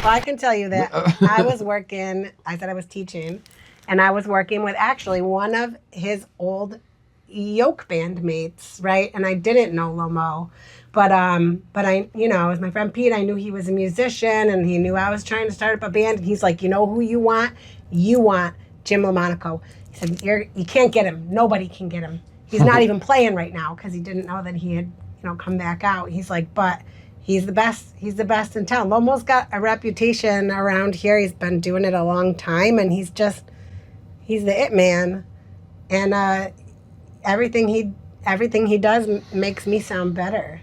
Well, I can tell you that I was working, I said I was teaching, and I was working with actually one of his old yoke band mates, right? And I didn't know Lomo. But I, you know, as my friend Pete, I knew he was a musician and he knew I was trying to start up a band. And he's like, you know who you want? You want Jim LaMonaco. He said, you can't get him. Nobody can get him. He's not even playing right now because he didn't know that he had, you know, come back out. He's like, but he's the best. He's the best in town. Lomo's got a reputation around here. He's been doing it a long time, and he's the it man. And everything he does makes me sound better.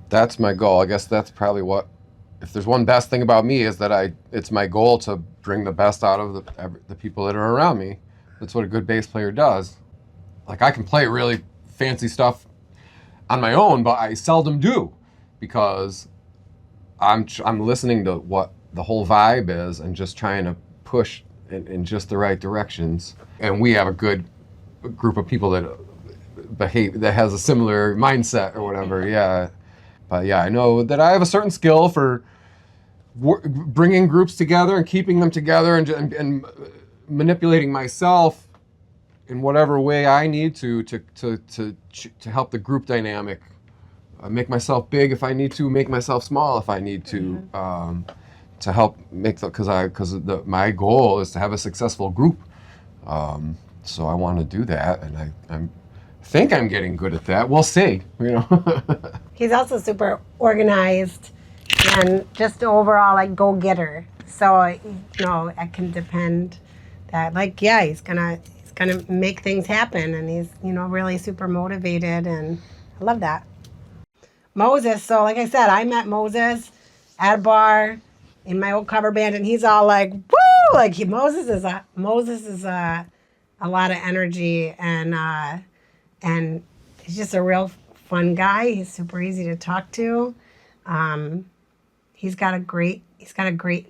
That's my goal. I guess that's probably what, if there's one best thing about me, is that it's my goal to bring the best out of the people that are around me. That's what a good bass player does. Like, I can play really fancy stuff on my own, but I seldom do because I'm listening to what the whole vibe is and just trying to push in just the right directions. And we have a good group of people that that has a similar mindset or whatever. Yeah. But yeah, I know that I have a certain skill for bringing groups together and keeping them together and manipulating myself in whatever way I need to help the group dynamic. Make myself big if I need to, make myself small if I need to help make my goal is to have a successful group. So I want to do that, and I think I'm getting good at that. We'll see, you know. He's also super organized and just overall like go-getter. So, you know, I can depend that, like, yeah, he's gonna make things happen, and he's, you know, really super motivated, and I love that. Moses, so like I said, I met Moses at a bar in my old cover band, and he's all like, woo! Like, Moses is a lot of energy, and he's just a real fun guy. He's super easy to talk to. He's got a great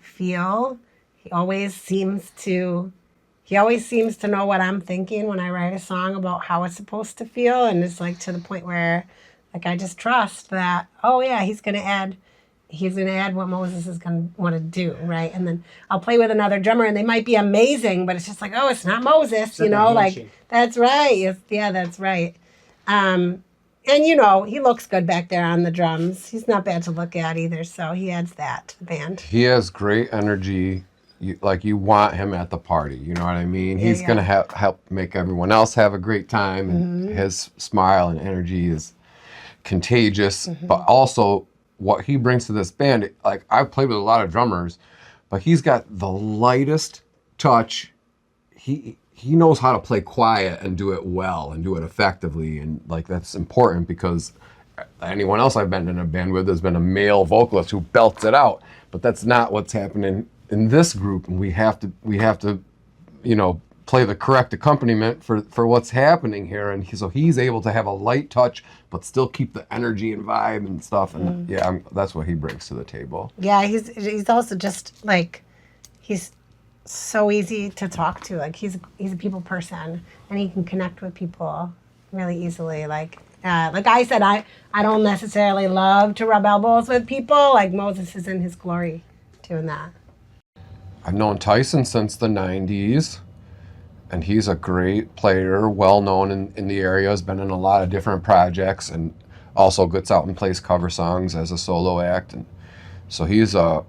feel. He always seems to know what I'm thinking when I write a song about how it's supposed to feel, and it's like to the point where, like, I just trust that, oh yeah, he's gonna add what Moses is gonna want to do, right? And then I'll play with another drummer, and they might be amazing, but it's just like, oh, it's not Moses, you know, like, that's right. Yeah, that's right. And you know, he looks good back there on the drums. He's not bad to look at either, so he adds that to the band. He has great energy. You want him at the party, you know what I mean? He's gonna help make everyone else have a great time, and his smile and energy is contagious. But also what he brings to this band, like, I've played with a lot of drummers, but he's got the lightest touch. He knows how to play quiet and do it well and do it effectively, and like, that's important because anyone else I've been in a band with has been a male vocalist who belts it out, but that's not what's happening in this group, and we have to, you know, play the correct accompaniment for what's happening here, and so he's able to have a light touch but still keep the energy and vibe and stuff, and that's what he brings to the table. Yeah, he's also just like, he's so easy to talk to. Like, he's a people person, and he can connect with people really easily. Like I said, I don't necessarily love to rub elbows with people. Like, Moses is in his glory doing that. I've known Tyson since the 90s, and he's a great player, well known in the area, has been in a lot of different projects, and also gets out and plays cover songs as a solo act. And so he's a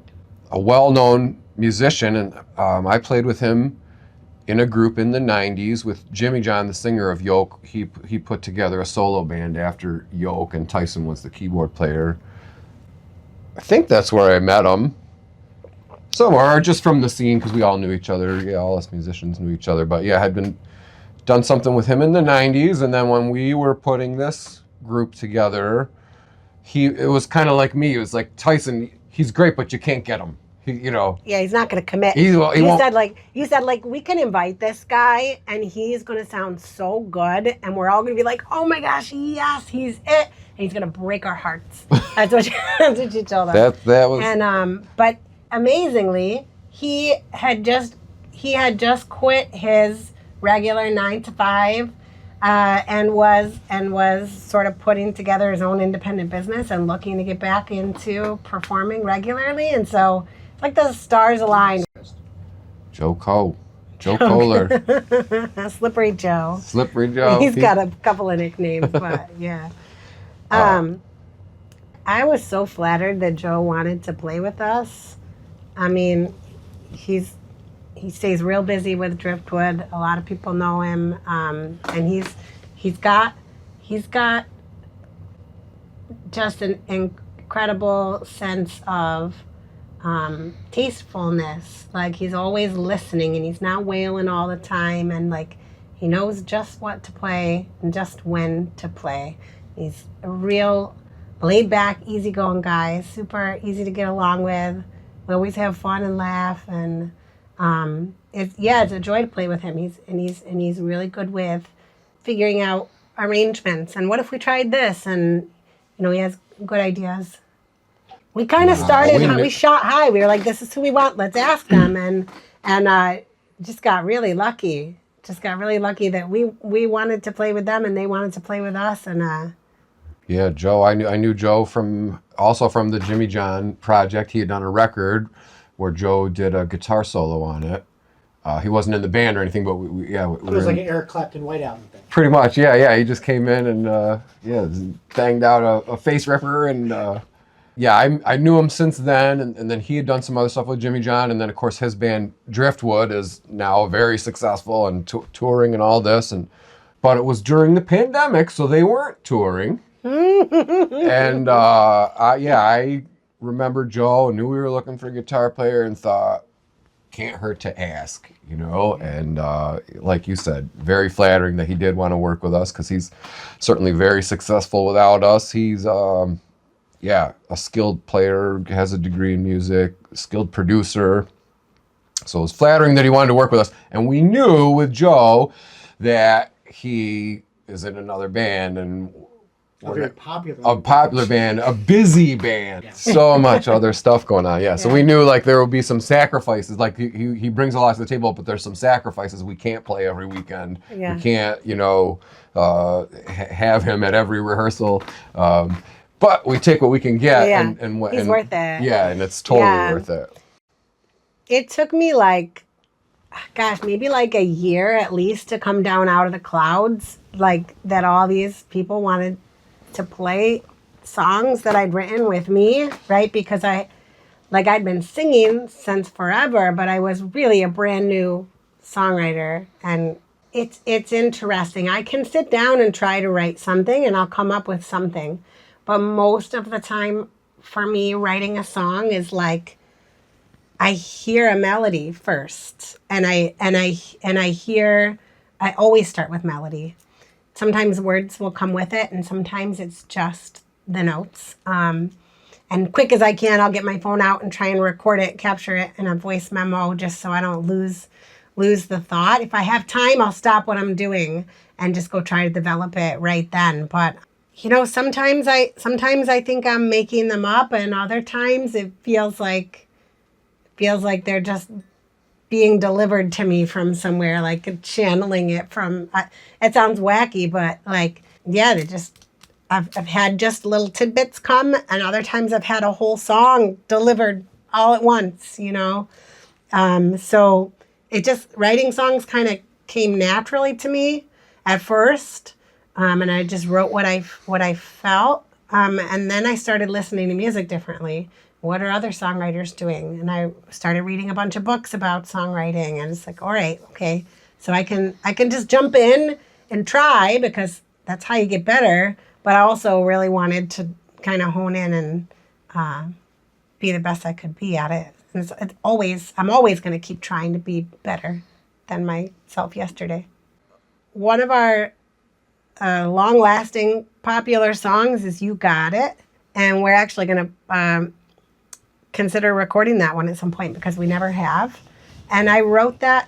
well-known musician, and I played with him in a group in the 90s with Jimmy John, the singer of Yoke. He put together a solo band after Yoke, and Tyson was the keyboard player. I think that's where I met him. Somewhere, just from the scene, because we all knew each other. Yeah, all us musicians knew each other. But yeah, I had done something with him in the 90s, and then when we were putting this group together, it was kind of like me. It was like, Tyson, he's great, but you can't get him. You know. Yeah, he's not going to commit. You said like we can invite this guy, and he's going to sound so good, and we're all going to be like, oh my gosh, yes, he's it, and he's going to break our hearts. That's what you told us. That was. And but amazingly, he had just quit his regular 9-to-5, and was sort of putting together his own independent business and looking to get back into performing regularly. And so It's like the stars aligned. Joe Kohler, Slippery Joe. Slippery Joe. He's got a couple of nicknames, but yeah. I was so flattered that Joe wanted to play with us. I mean, he stays real busy with Driftwood. A lot of people know him, and he's got just an incredible sense of tastefulness. Like, he's always listening, and he's not wailing all the time, and like, he knows just what to play and just when to play. He's a real laid back, easygoing guy, super easy to get along with. We always have fun and laugh, and it's a joy to play with him. He's really good with figuring out arrangements and what if we tried this, and he has good ideas. We kind of we shot high. We were like, this is who we want, let's ask them, and just got really lucky. Just got really lucky that we wanted to play with them and they wanted to play with us, and yeah, Joe. I knew Joe from the Jimmy John project. He had done a record where Joe did a guitar solo on it. He wasn't in the band or anything, but we it was like an Eric Clapton White Album thing. Pretty much, yeah. He just came in and banged out a face ripper, and I knew him since then, and then he had done some other stuff with Jimmy John, and then of course his band Driftwood is now very successful and touring and all this, but it was during the pandemic, so they weren't touring. And I remember Joe, knew we were looking for a guitar player, and thought, can't hurt to ask, and like you said, very flattering that he did want to work with us, because he's certainly very successful without us. He's a skilled player, has a degree in music, skilled producer, so it was flattering that he wanted to work with us. And we knew with Joe that he is in another band, and A very popular. A popular band, a busy band, so much other stuff going on. Yeah, so we knew like there will be some sacrifices. Like he brings a lot to the table, but there's some sacrifices. We can't play every weekend. Yeah. We can't, have him at every rehearsal. But we take what we can get, and he's worth it. Yeah, and it's totally worth it. It took me maybe like a year at least to come down out of the clouds, like that all these people wanted to play songs that I'd written with me, right? Because I'd been singing since forever, but I was really a brand new songwriter. And it's interesting. I can sit down and try to write something and I'll come up with something. But most of the time for me, writing a song is like, I hear a melody first, and I always start with melody. Sometimes words will come with it, and sometimes it's just the notes. And quick as I can, I'll get my phone out and try and record it, capture it in a voice memo, just so I don't lose the thought. If I have time, I'll stop what I'm doing and just go try to develop it right then. But sometimes I think I'm making them up, and other times it feels like they're just being delivered to me from somewhere, like channeling it from, it sounds wacky, but I've had just little tidbits come, and other times I've had a whole song delivered all at once, so writing songs kind of came naturally to me at first, and I just wrote what I felt, and then I started listening to music differently. What are other songwriters doing? And I started reading a bunch of books about songwriting, and it's like, all right, okay, so I can just jump in and try, because that's how you get better. But I also really wanted to kind of hone in and be the best I could be at it. And I'm always going to keep trying to be better than myself yesterday. One of our long-lasting popular songs is "You Got It," and we're actually going to consider recording that one at some point, because we never have. And I wrote that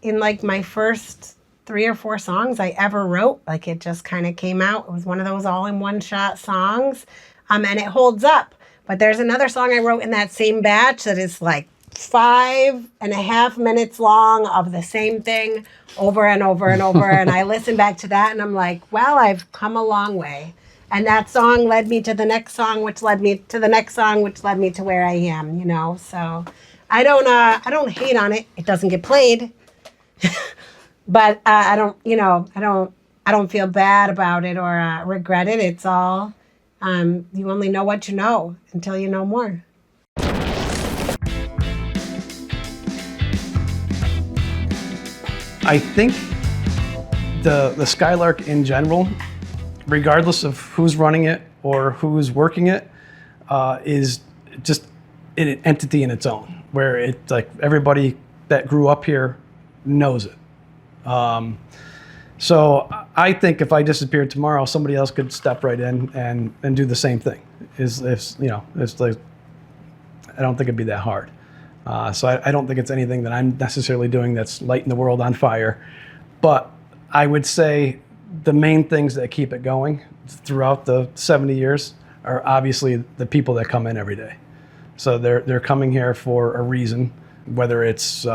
in like my first 3 or 4 songs I ever wrote. Like, it just kind of came out. It was one of those all-in-one-shot songs, and it holds up. But there's another song I wrote in that same batch that is like 5.5 minutes long of the same thing over and over and over. And I listen back to that and I'm like, well, I've come a long way. And that song led me to the next song, which led me to the next song, which led me to where I am, you know. So I don't hate on it. It doesn't get played. But I don't, you know, I don't feel bad about it or regret it. It's all, you only know what you know until you know more. I think the Skylark in general, regardless of who's running it or who's working it, is just an entity in its own, where it like everybody that grew up here knows it. So I think if I disappeared tomorrow, somebody else could step right in and do the same thing. It's like, I don't think it'd be that hard. So I don't think it's anything that I'm necessarily doing that's lighting the world on fire. But I would say the main things that keep it going throughout the 70 years are obviously the people that come in every day. So they're coming here for a reason, whether it's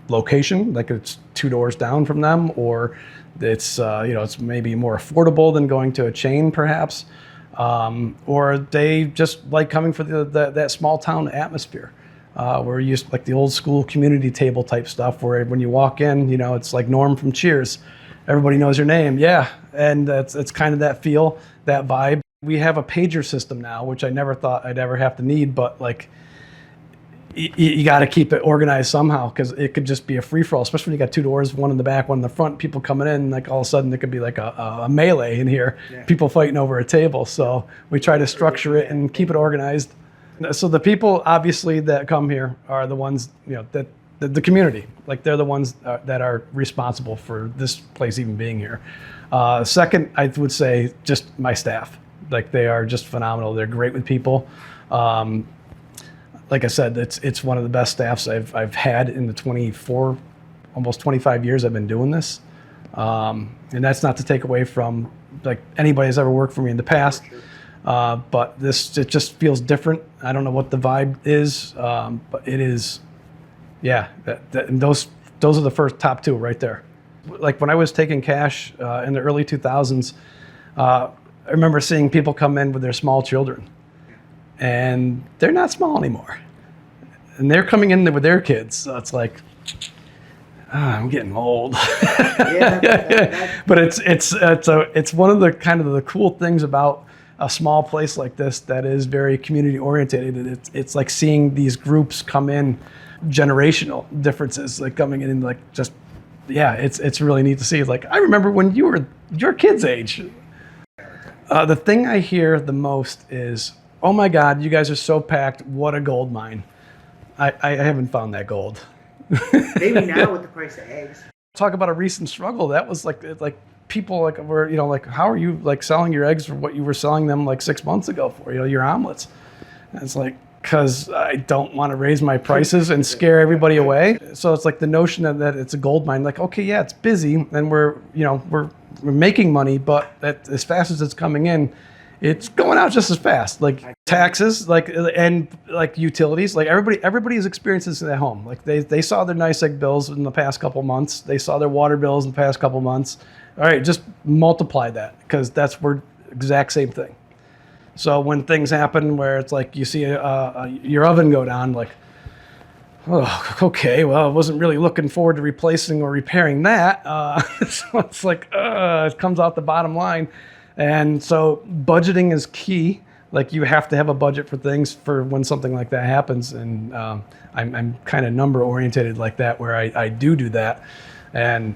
location, like it's 2 doors down from them, or it's it's maybe more affordable than going to a chain perhaps, or they just like coming for that small town atmosphere, where you used like the old school community table type stuff, where when you walk in, you know, it's like Norm from Cheers, everybody knows your name, yeah, and it's kind of that feel, that vibe. We have a pager system now, which I never thought I'd ever have to need, but like, you got to keep it organized somehow, because it could just be a free-for-all, especially when you got 2 doors, one in the back, one in the front, people coming in, like all of a sudden it could be like a melee in here, people fighting over a table. So we try to structure it and keep it organized. So the people obviously that come here are the ones, you know, that the community, like they're the ones that are responsible for this place even being here. Second, I would say just my staff. Like they are just phenomenal. They're great with people. Like I said, it's one of the best staffs I've had in the almost 25 years I've been doing this. And that's not to take away from like anybody who's ever worked for me in the past. But it just feels different. I don't know what the vibe is, but it is, yeah. And those are the first top 2 right there. Like when I was taking cash in the early 2000s, I remember seeing people come in with their small children, and they're not small anymore, and they're coming in with their kids. So it's like, I'm getting old. But it's one of the kind of the cool things about a small place like this that is very community oriented. It's like seeing these groups come in, generational differences, like coming in and like just, yeah, it's really neat to see. Like I remember when you were your kid's age. The thing I hear the most is, oh my God, you guys are so packed. What a gold mine. I haven't found that gold. Maybe now with the price of eggs. Talk about a recent struggle. That was like people like were, you know, like how are you like selling your eggs for what you were selling them like 6 months ago for, you know, your omelets? And it's like, because I don't want to raise my prices and scare everybody away. So it's like the notion that it's a gold mine. Like, okay, yeah, it's busy and we're making money, but as fast as it's coming in, it's going out just as fast. Like taxes, and utilities. Like everybody has experienced this at home. Like they saw their NYSEG bills in the past couple months. They saw their water bills in the past couple months. All right, just multiply that, because that's where exact same thing. So when things happen where it's like you see your oven go down, like, oh, okay, well, I wasn't really looking forward to replacing or repairing that. So it's like, it comes out the bottom line. And so budgeting is key. Like you have to have a budget for things for when something like that happens. And I'm kind of number oriented like that, where I do that. And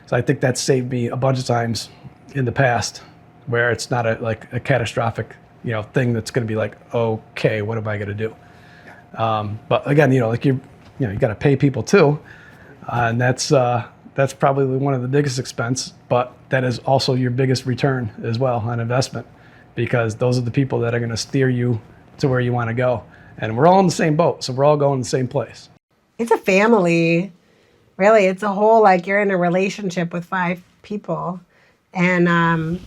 so I think that's saved me a bunch of times in the past, where it's not a catastrophic, you know, thing that's going to be like, okay, what am I going to do? But again, you know, like you got to pay people too, and that's probably one of the biggest expense. But that is also your biggest return as well on investment, because those are the people that are going to steer you to where you want to go. And we're all in the same boat, so we're all going the same place. It's a family, really. It's a whole, like you're in a relationship with 5 people, and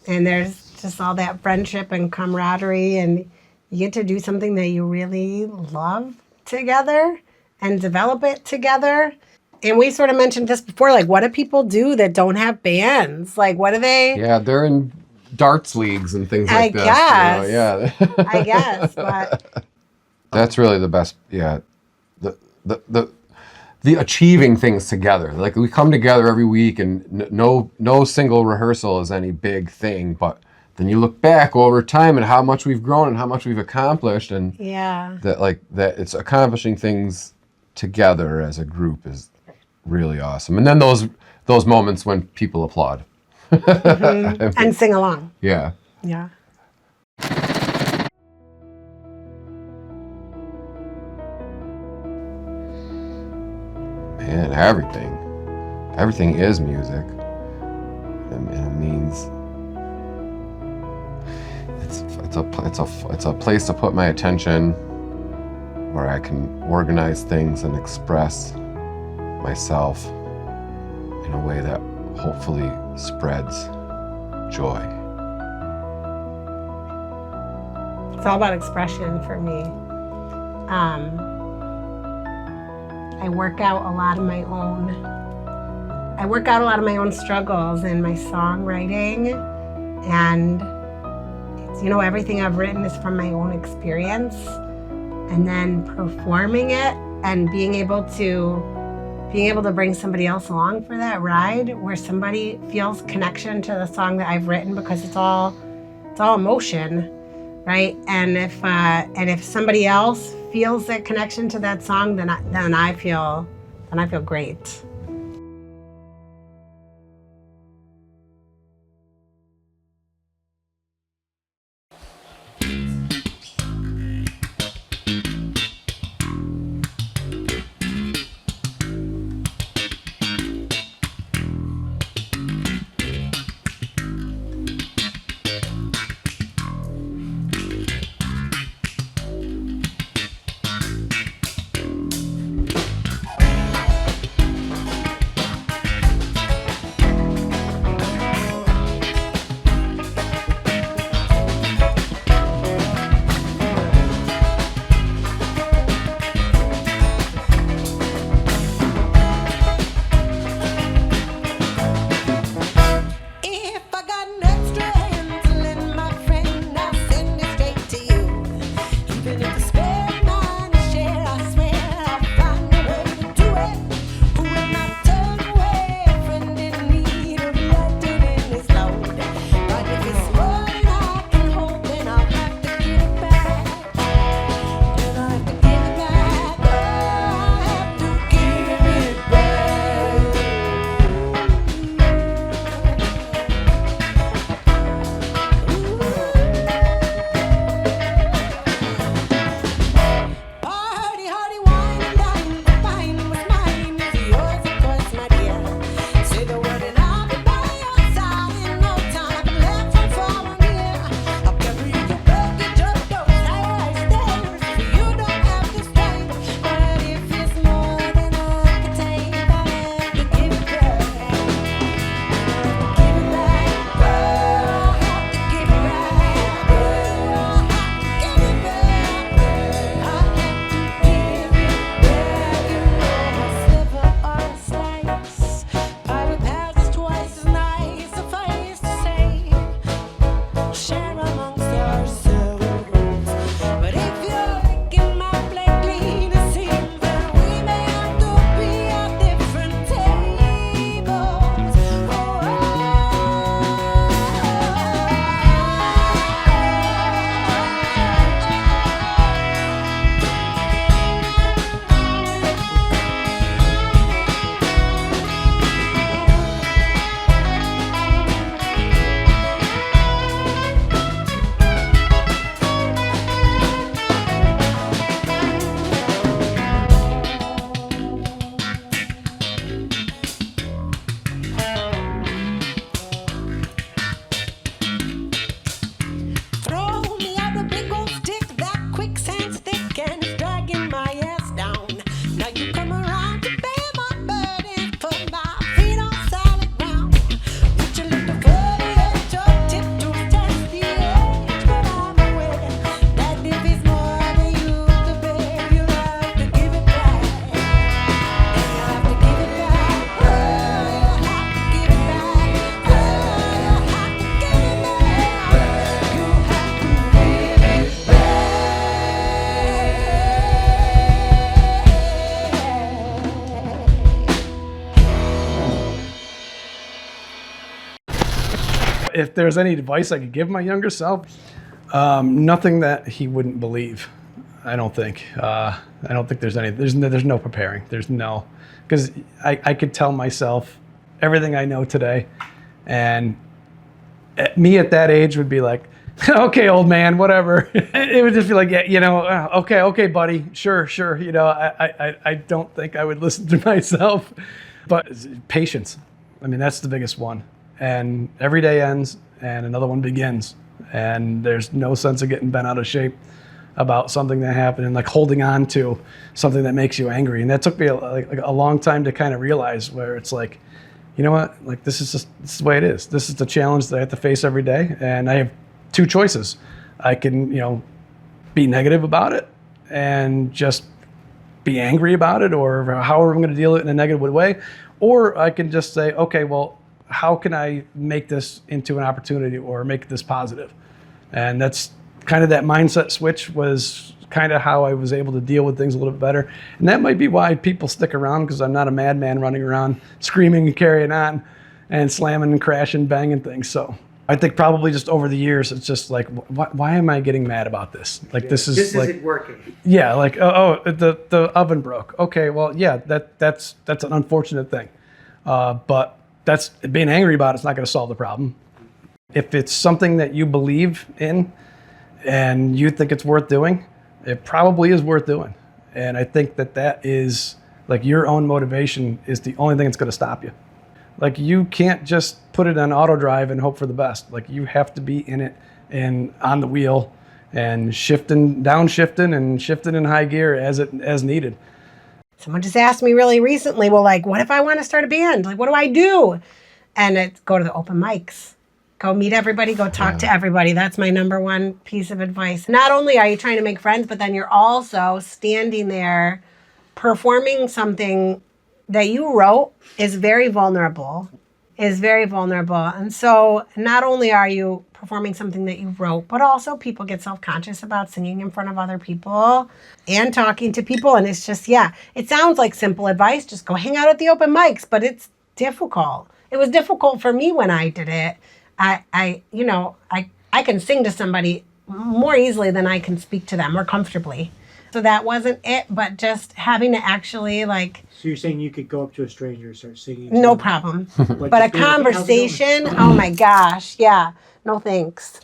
there's just all that friendship and camaraderie, and you get to do something that you really love together and develop it together. And we sort of mentioned this before, like what do people do that don't have bands? Like what do they? Yeah, they're in darts leagues and things I like this. guess. Yeah. I guess, but That's really the best. Yeah. The achieving things together. Like we come together every week, and no single rehearsal is any big thing, but then you look back over time and how much we've grown and how much we've accomplished, and yeah. that it's accomplishing things together as a group is really awesome. And then those moments when people applaud. And sing along. Yeah. Yeah. Man, everything is music, and it means it's a place to put my attention, where I can organize things and express myself in a way that hopefully spreads joy. It's all about expression for me. I work out a lot of my own struggles in my songwriting, and everything I've written is from my own experience, and then performing it and being able to bring somebody else along for that ride, where somebody feels connection to the song that I've written, because it's all emotion, right? And if somebody else feels that connection to that song, then I feel great. if there's any advice I could give my younger self, nothing that he wouldn't believe. I don't think. I don't think there's any. There's no preparing. There's no, because I could tell myself everything I know today, and me at that age would be like, okay, old man, whatever. It would just be like, yeah, okay, buddy, sure. I don't think I would listen to myself, but patience. I mean, that's the biggest one. And every day ends and another one begins. And there's no sense of getting bent out of shape about something that happened and like holding on to something that makes you angry. And that took me a long time to kind of realize, where it's like, you know what, like this is the way it is. This is the challenge that I have to face every day. And I have two choices. I can, be negative about it and just be angry about it, or however I'm going to deal with it in a negative way. Or I can just say, okay, well, how can I make this into an opportunity or make this positive? And that's kind of that mindset switch was kind of how I was able to deal with things a little bit better. And that might be why people stick around, because I'm not a madman running around screaming and carrying on and slamming and crashing, banging things. So I think probably just over the years, it's just like, why am I getting mad about this? Like, this isn't working. Yeah, like, the oven broke. Okay, well, yeah, that's an unfortunate thing. But that's being angry about it's not going to solve the problem. If it's something that you believe in and you think it's worth doing, it probably is worth doing. And I think that is like your own motivation is the only thing that's going to stop you. Like, you can't just put it on auto drive and hope for the best. Like, you have to be in it and on the wheel and downshifting and shifting in high gear as needed. Someone just asked me really recently, well, like, what if I want to start a band? Like, what do I do? And it's go to the open mics. Go meet everybody. Go talk to everybody. That's my number one piece of advice. Not only are you trying to make friends, but then you're also standing there performing something that you wrote is very vulnerable. And so not only are you performing something that you wrote, but also people get self-conscious about singing in front of other people and talking to people. And it's just, it sounds like simple advice. Just go hang out at the open mics, but it's difficult. It was difficult for me when I did it. I can sing to somebody more easily than I can speak to them more comfortably. So that wasn't it, but just having to actually like... So you're saying you could go up to a stranger and start singing? No problem. But a conversation, oh my gosh, yeah, no thanks.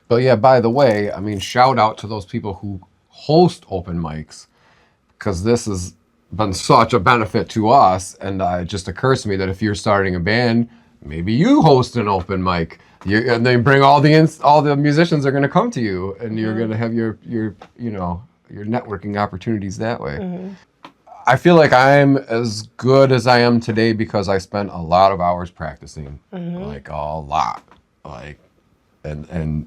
But yeah, by the way, I mean, shout out to those people who host open mics, because this has been such a benefit to us. And it just occurs to me that if you're starting a band, maybe you host an open mic. And they bring all the musicians are going to come to you, and you're going to have your networking opportunities that way. Mm-hmm. I feel like I'm as good as I am today because I spent a lot of hours practicing, like a lot, like, and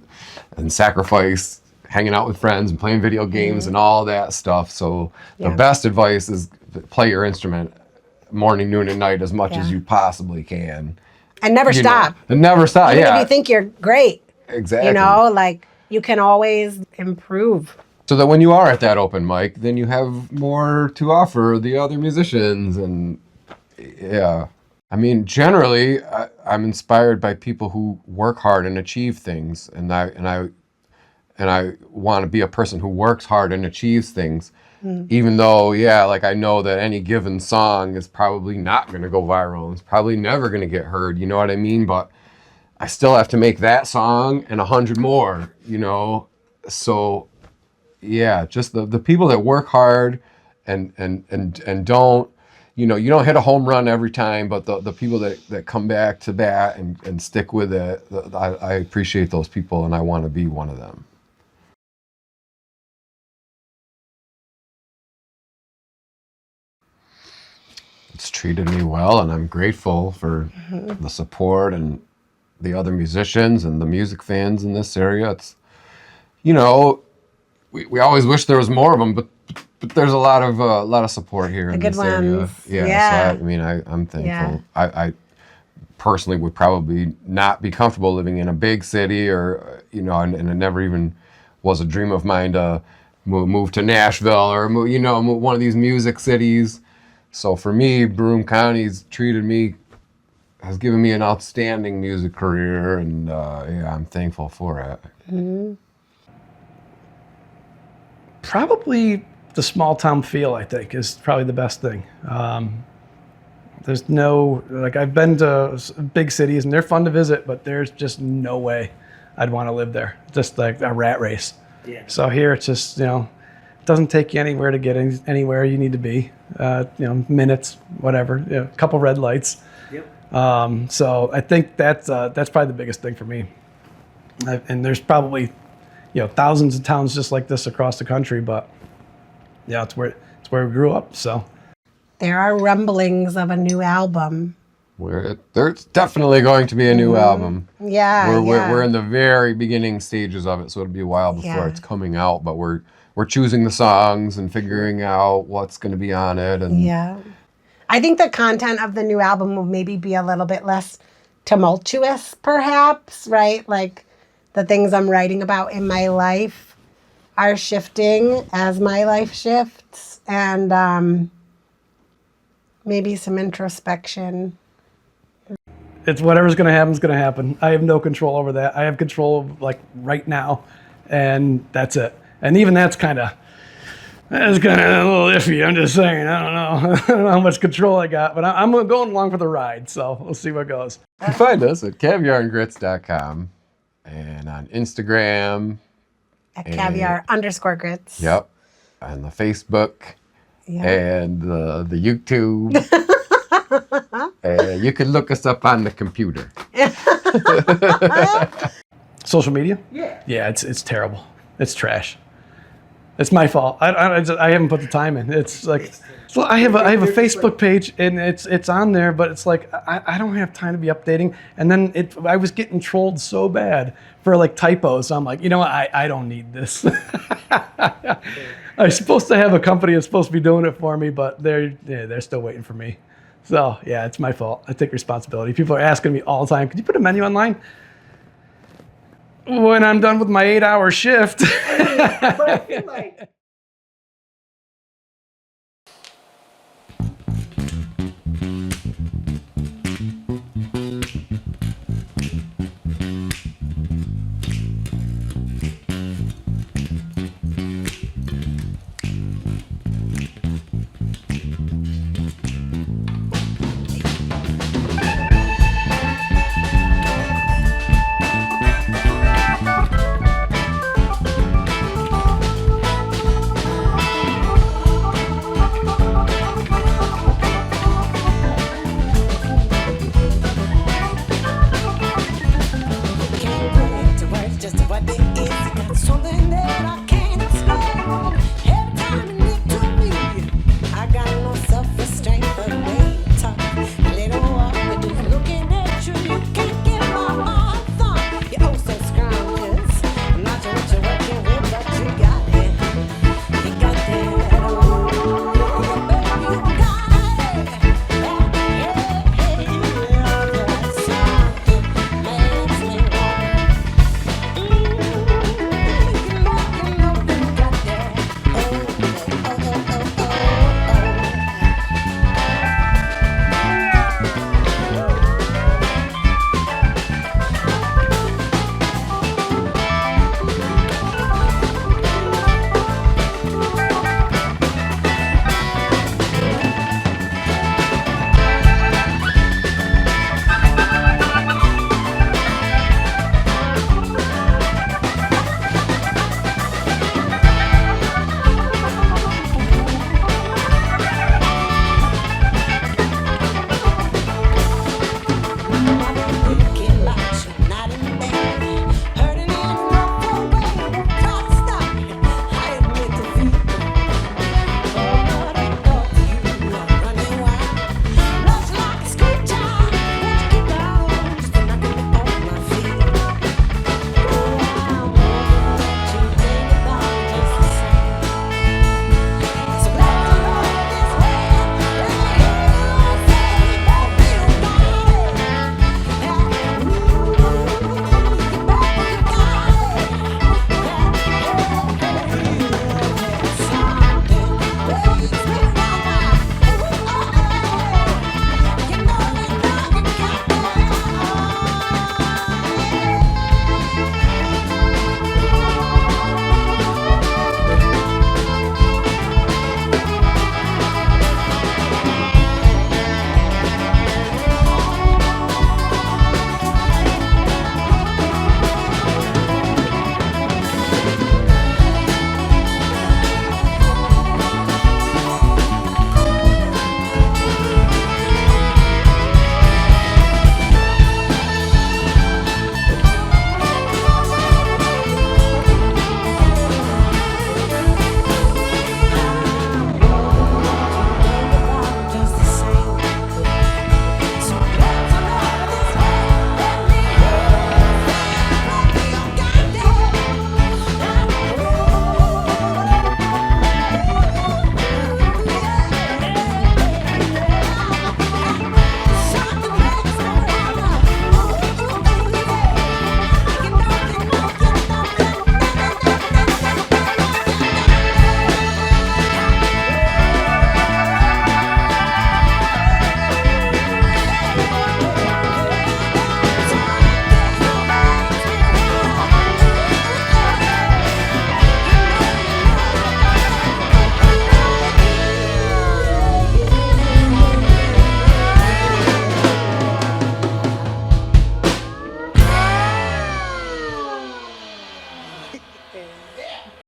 sacrifice hanging out with friends and playing video games and all that stuff. So the best advice is play your instrument morning, noon, and night as much as you possibly can. And never stop. And never stop, Even if you think you're great. Exactly. Like you can always improve. So that when you are at that open mic, then you have more to offer the other musicians. And I mean, generally, I'm inspired by people who work hard and achieve things. And I want to be a person who works hard and achieves things. Even though, like I know that any given song is probably not going to go viral. It's probably never going to get heard. You know what I mean? But I still have to make that song and 100 more, So, just the people that work hard and don't, you don't hit a home run every time, but the people that come back to bat and stick with it, I appreciate those people, and I want to be one of them. It's treated me well, and I'm grateful for the support and the other musicians and the music fans in this area. It's, we always wish there was more of them, but there's a lot of support here in this area. So I'm thankful. Yeah. I personally would probably not be comfortable living in a big city, or and it never even was a dream of mine to move to Nashville or one of these music cities. So for me, Broome County's treated me has given me an outstanding music career, and yeah, I'm thankful for it. Mm-hmm. Probably the small town feel, I think, is probably the best thing. There's no, like, I've been to big cities and they're fun to visit, but there's just no way I'd want to live there. Just like a rat race. Yeah. So here it's just, it doesn't take you anywhere to get anywhere you need to be. Minutes, whatever, a couple red lights. Yep. So I think that's probably the biggest thing for me. And there's probably, thousands of towns just like this across the country, but yeah, it's where we grew up. So There are rumblings of a new album. There's definitely going to be a new album. Yeah, We're in the very beginning stages of it, so it'll be a while before it's coming out. But we're choosing the songs and figuring out what's going to be on it. And Yeah. I think the content of the new album will maybe be a little bit less tumultuous, perhaps, right? Like the things I'm writing about in my life are shifting as my life shifts, and maybe some introspection. it's whatever's going to happen is going to happen. I have no control over that. I have control of, like, right now, and that's it. And even that's kind of a little iffy. I'm just saying, I don't know. I don't know how much control I got, but I'm going along for the ride, so we'll see what goes. you can find us at caviargrits.com and on Instagram. At caviar_grits. Yep. On the Facebook Yeah. and the YouTube. You can look us up on the computer. Social media? Yeah. Yeah, it's terrible. It's trash. It's my fault. I haven't put the time in. It's like, well, I have a Facebook page and it's on there, but it's like I don't have time to be updating. And then I was getting trolled so bad for like typos. So I'm like, I don't need this. I'm supposed to have a company that's supposed to be doing it for me, but they're still waiting for me. So yeah, it's my fault. I take responsibility. People are asking me all the time, could you put a menu online? When I'm done with my 8-hour shift. But I feel like Can't put into words just what it is. Got something that I can't explain.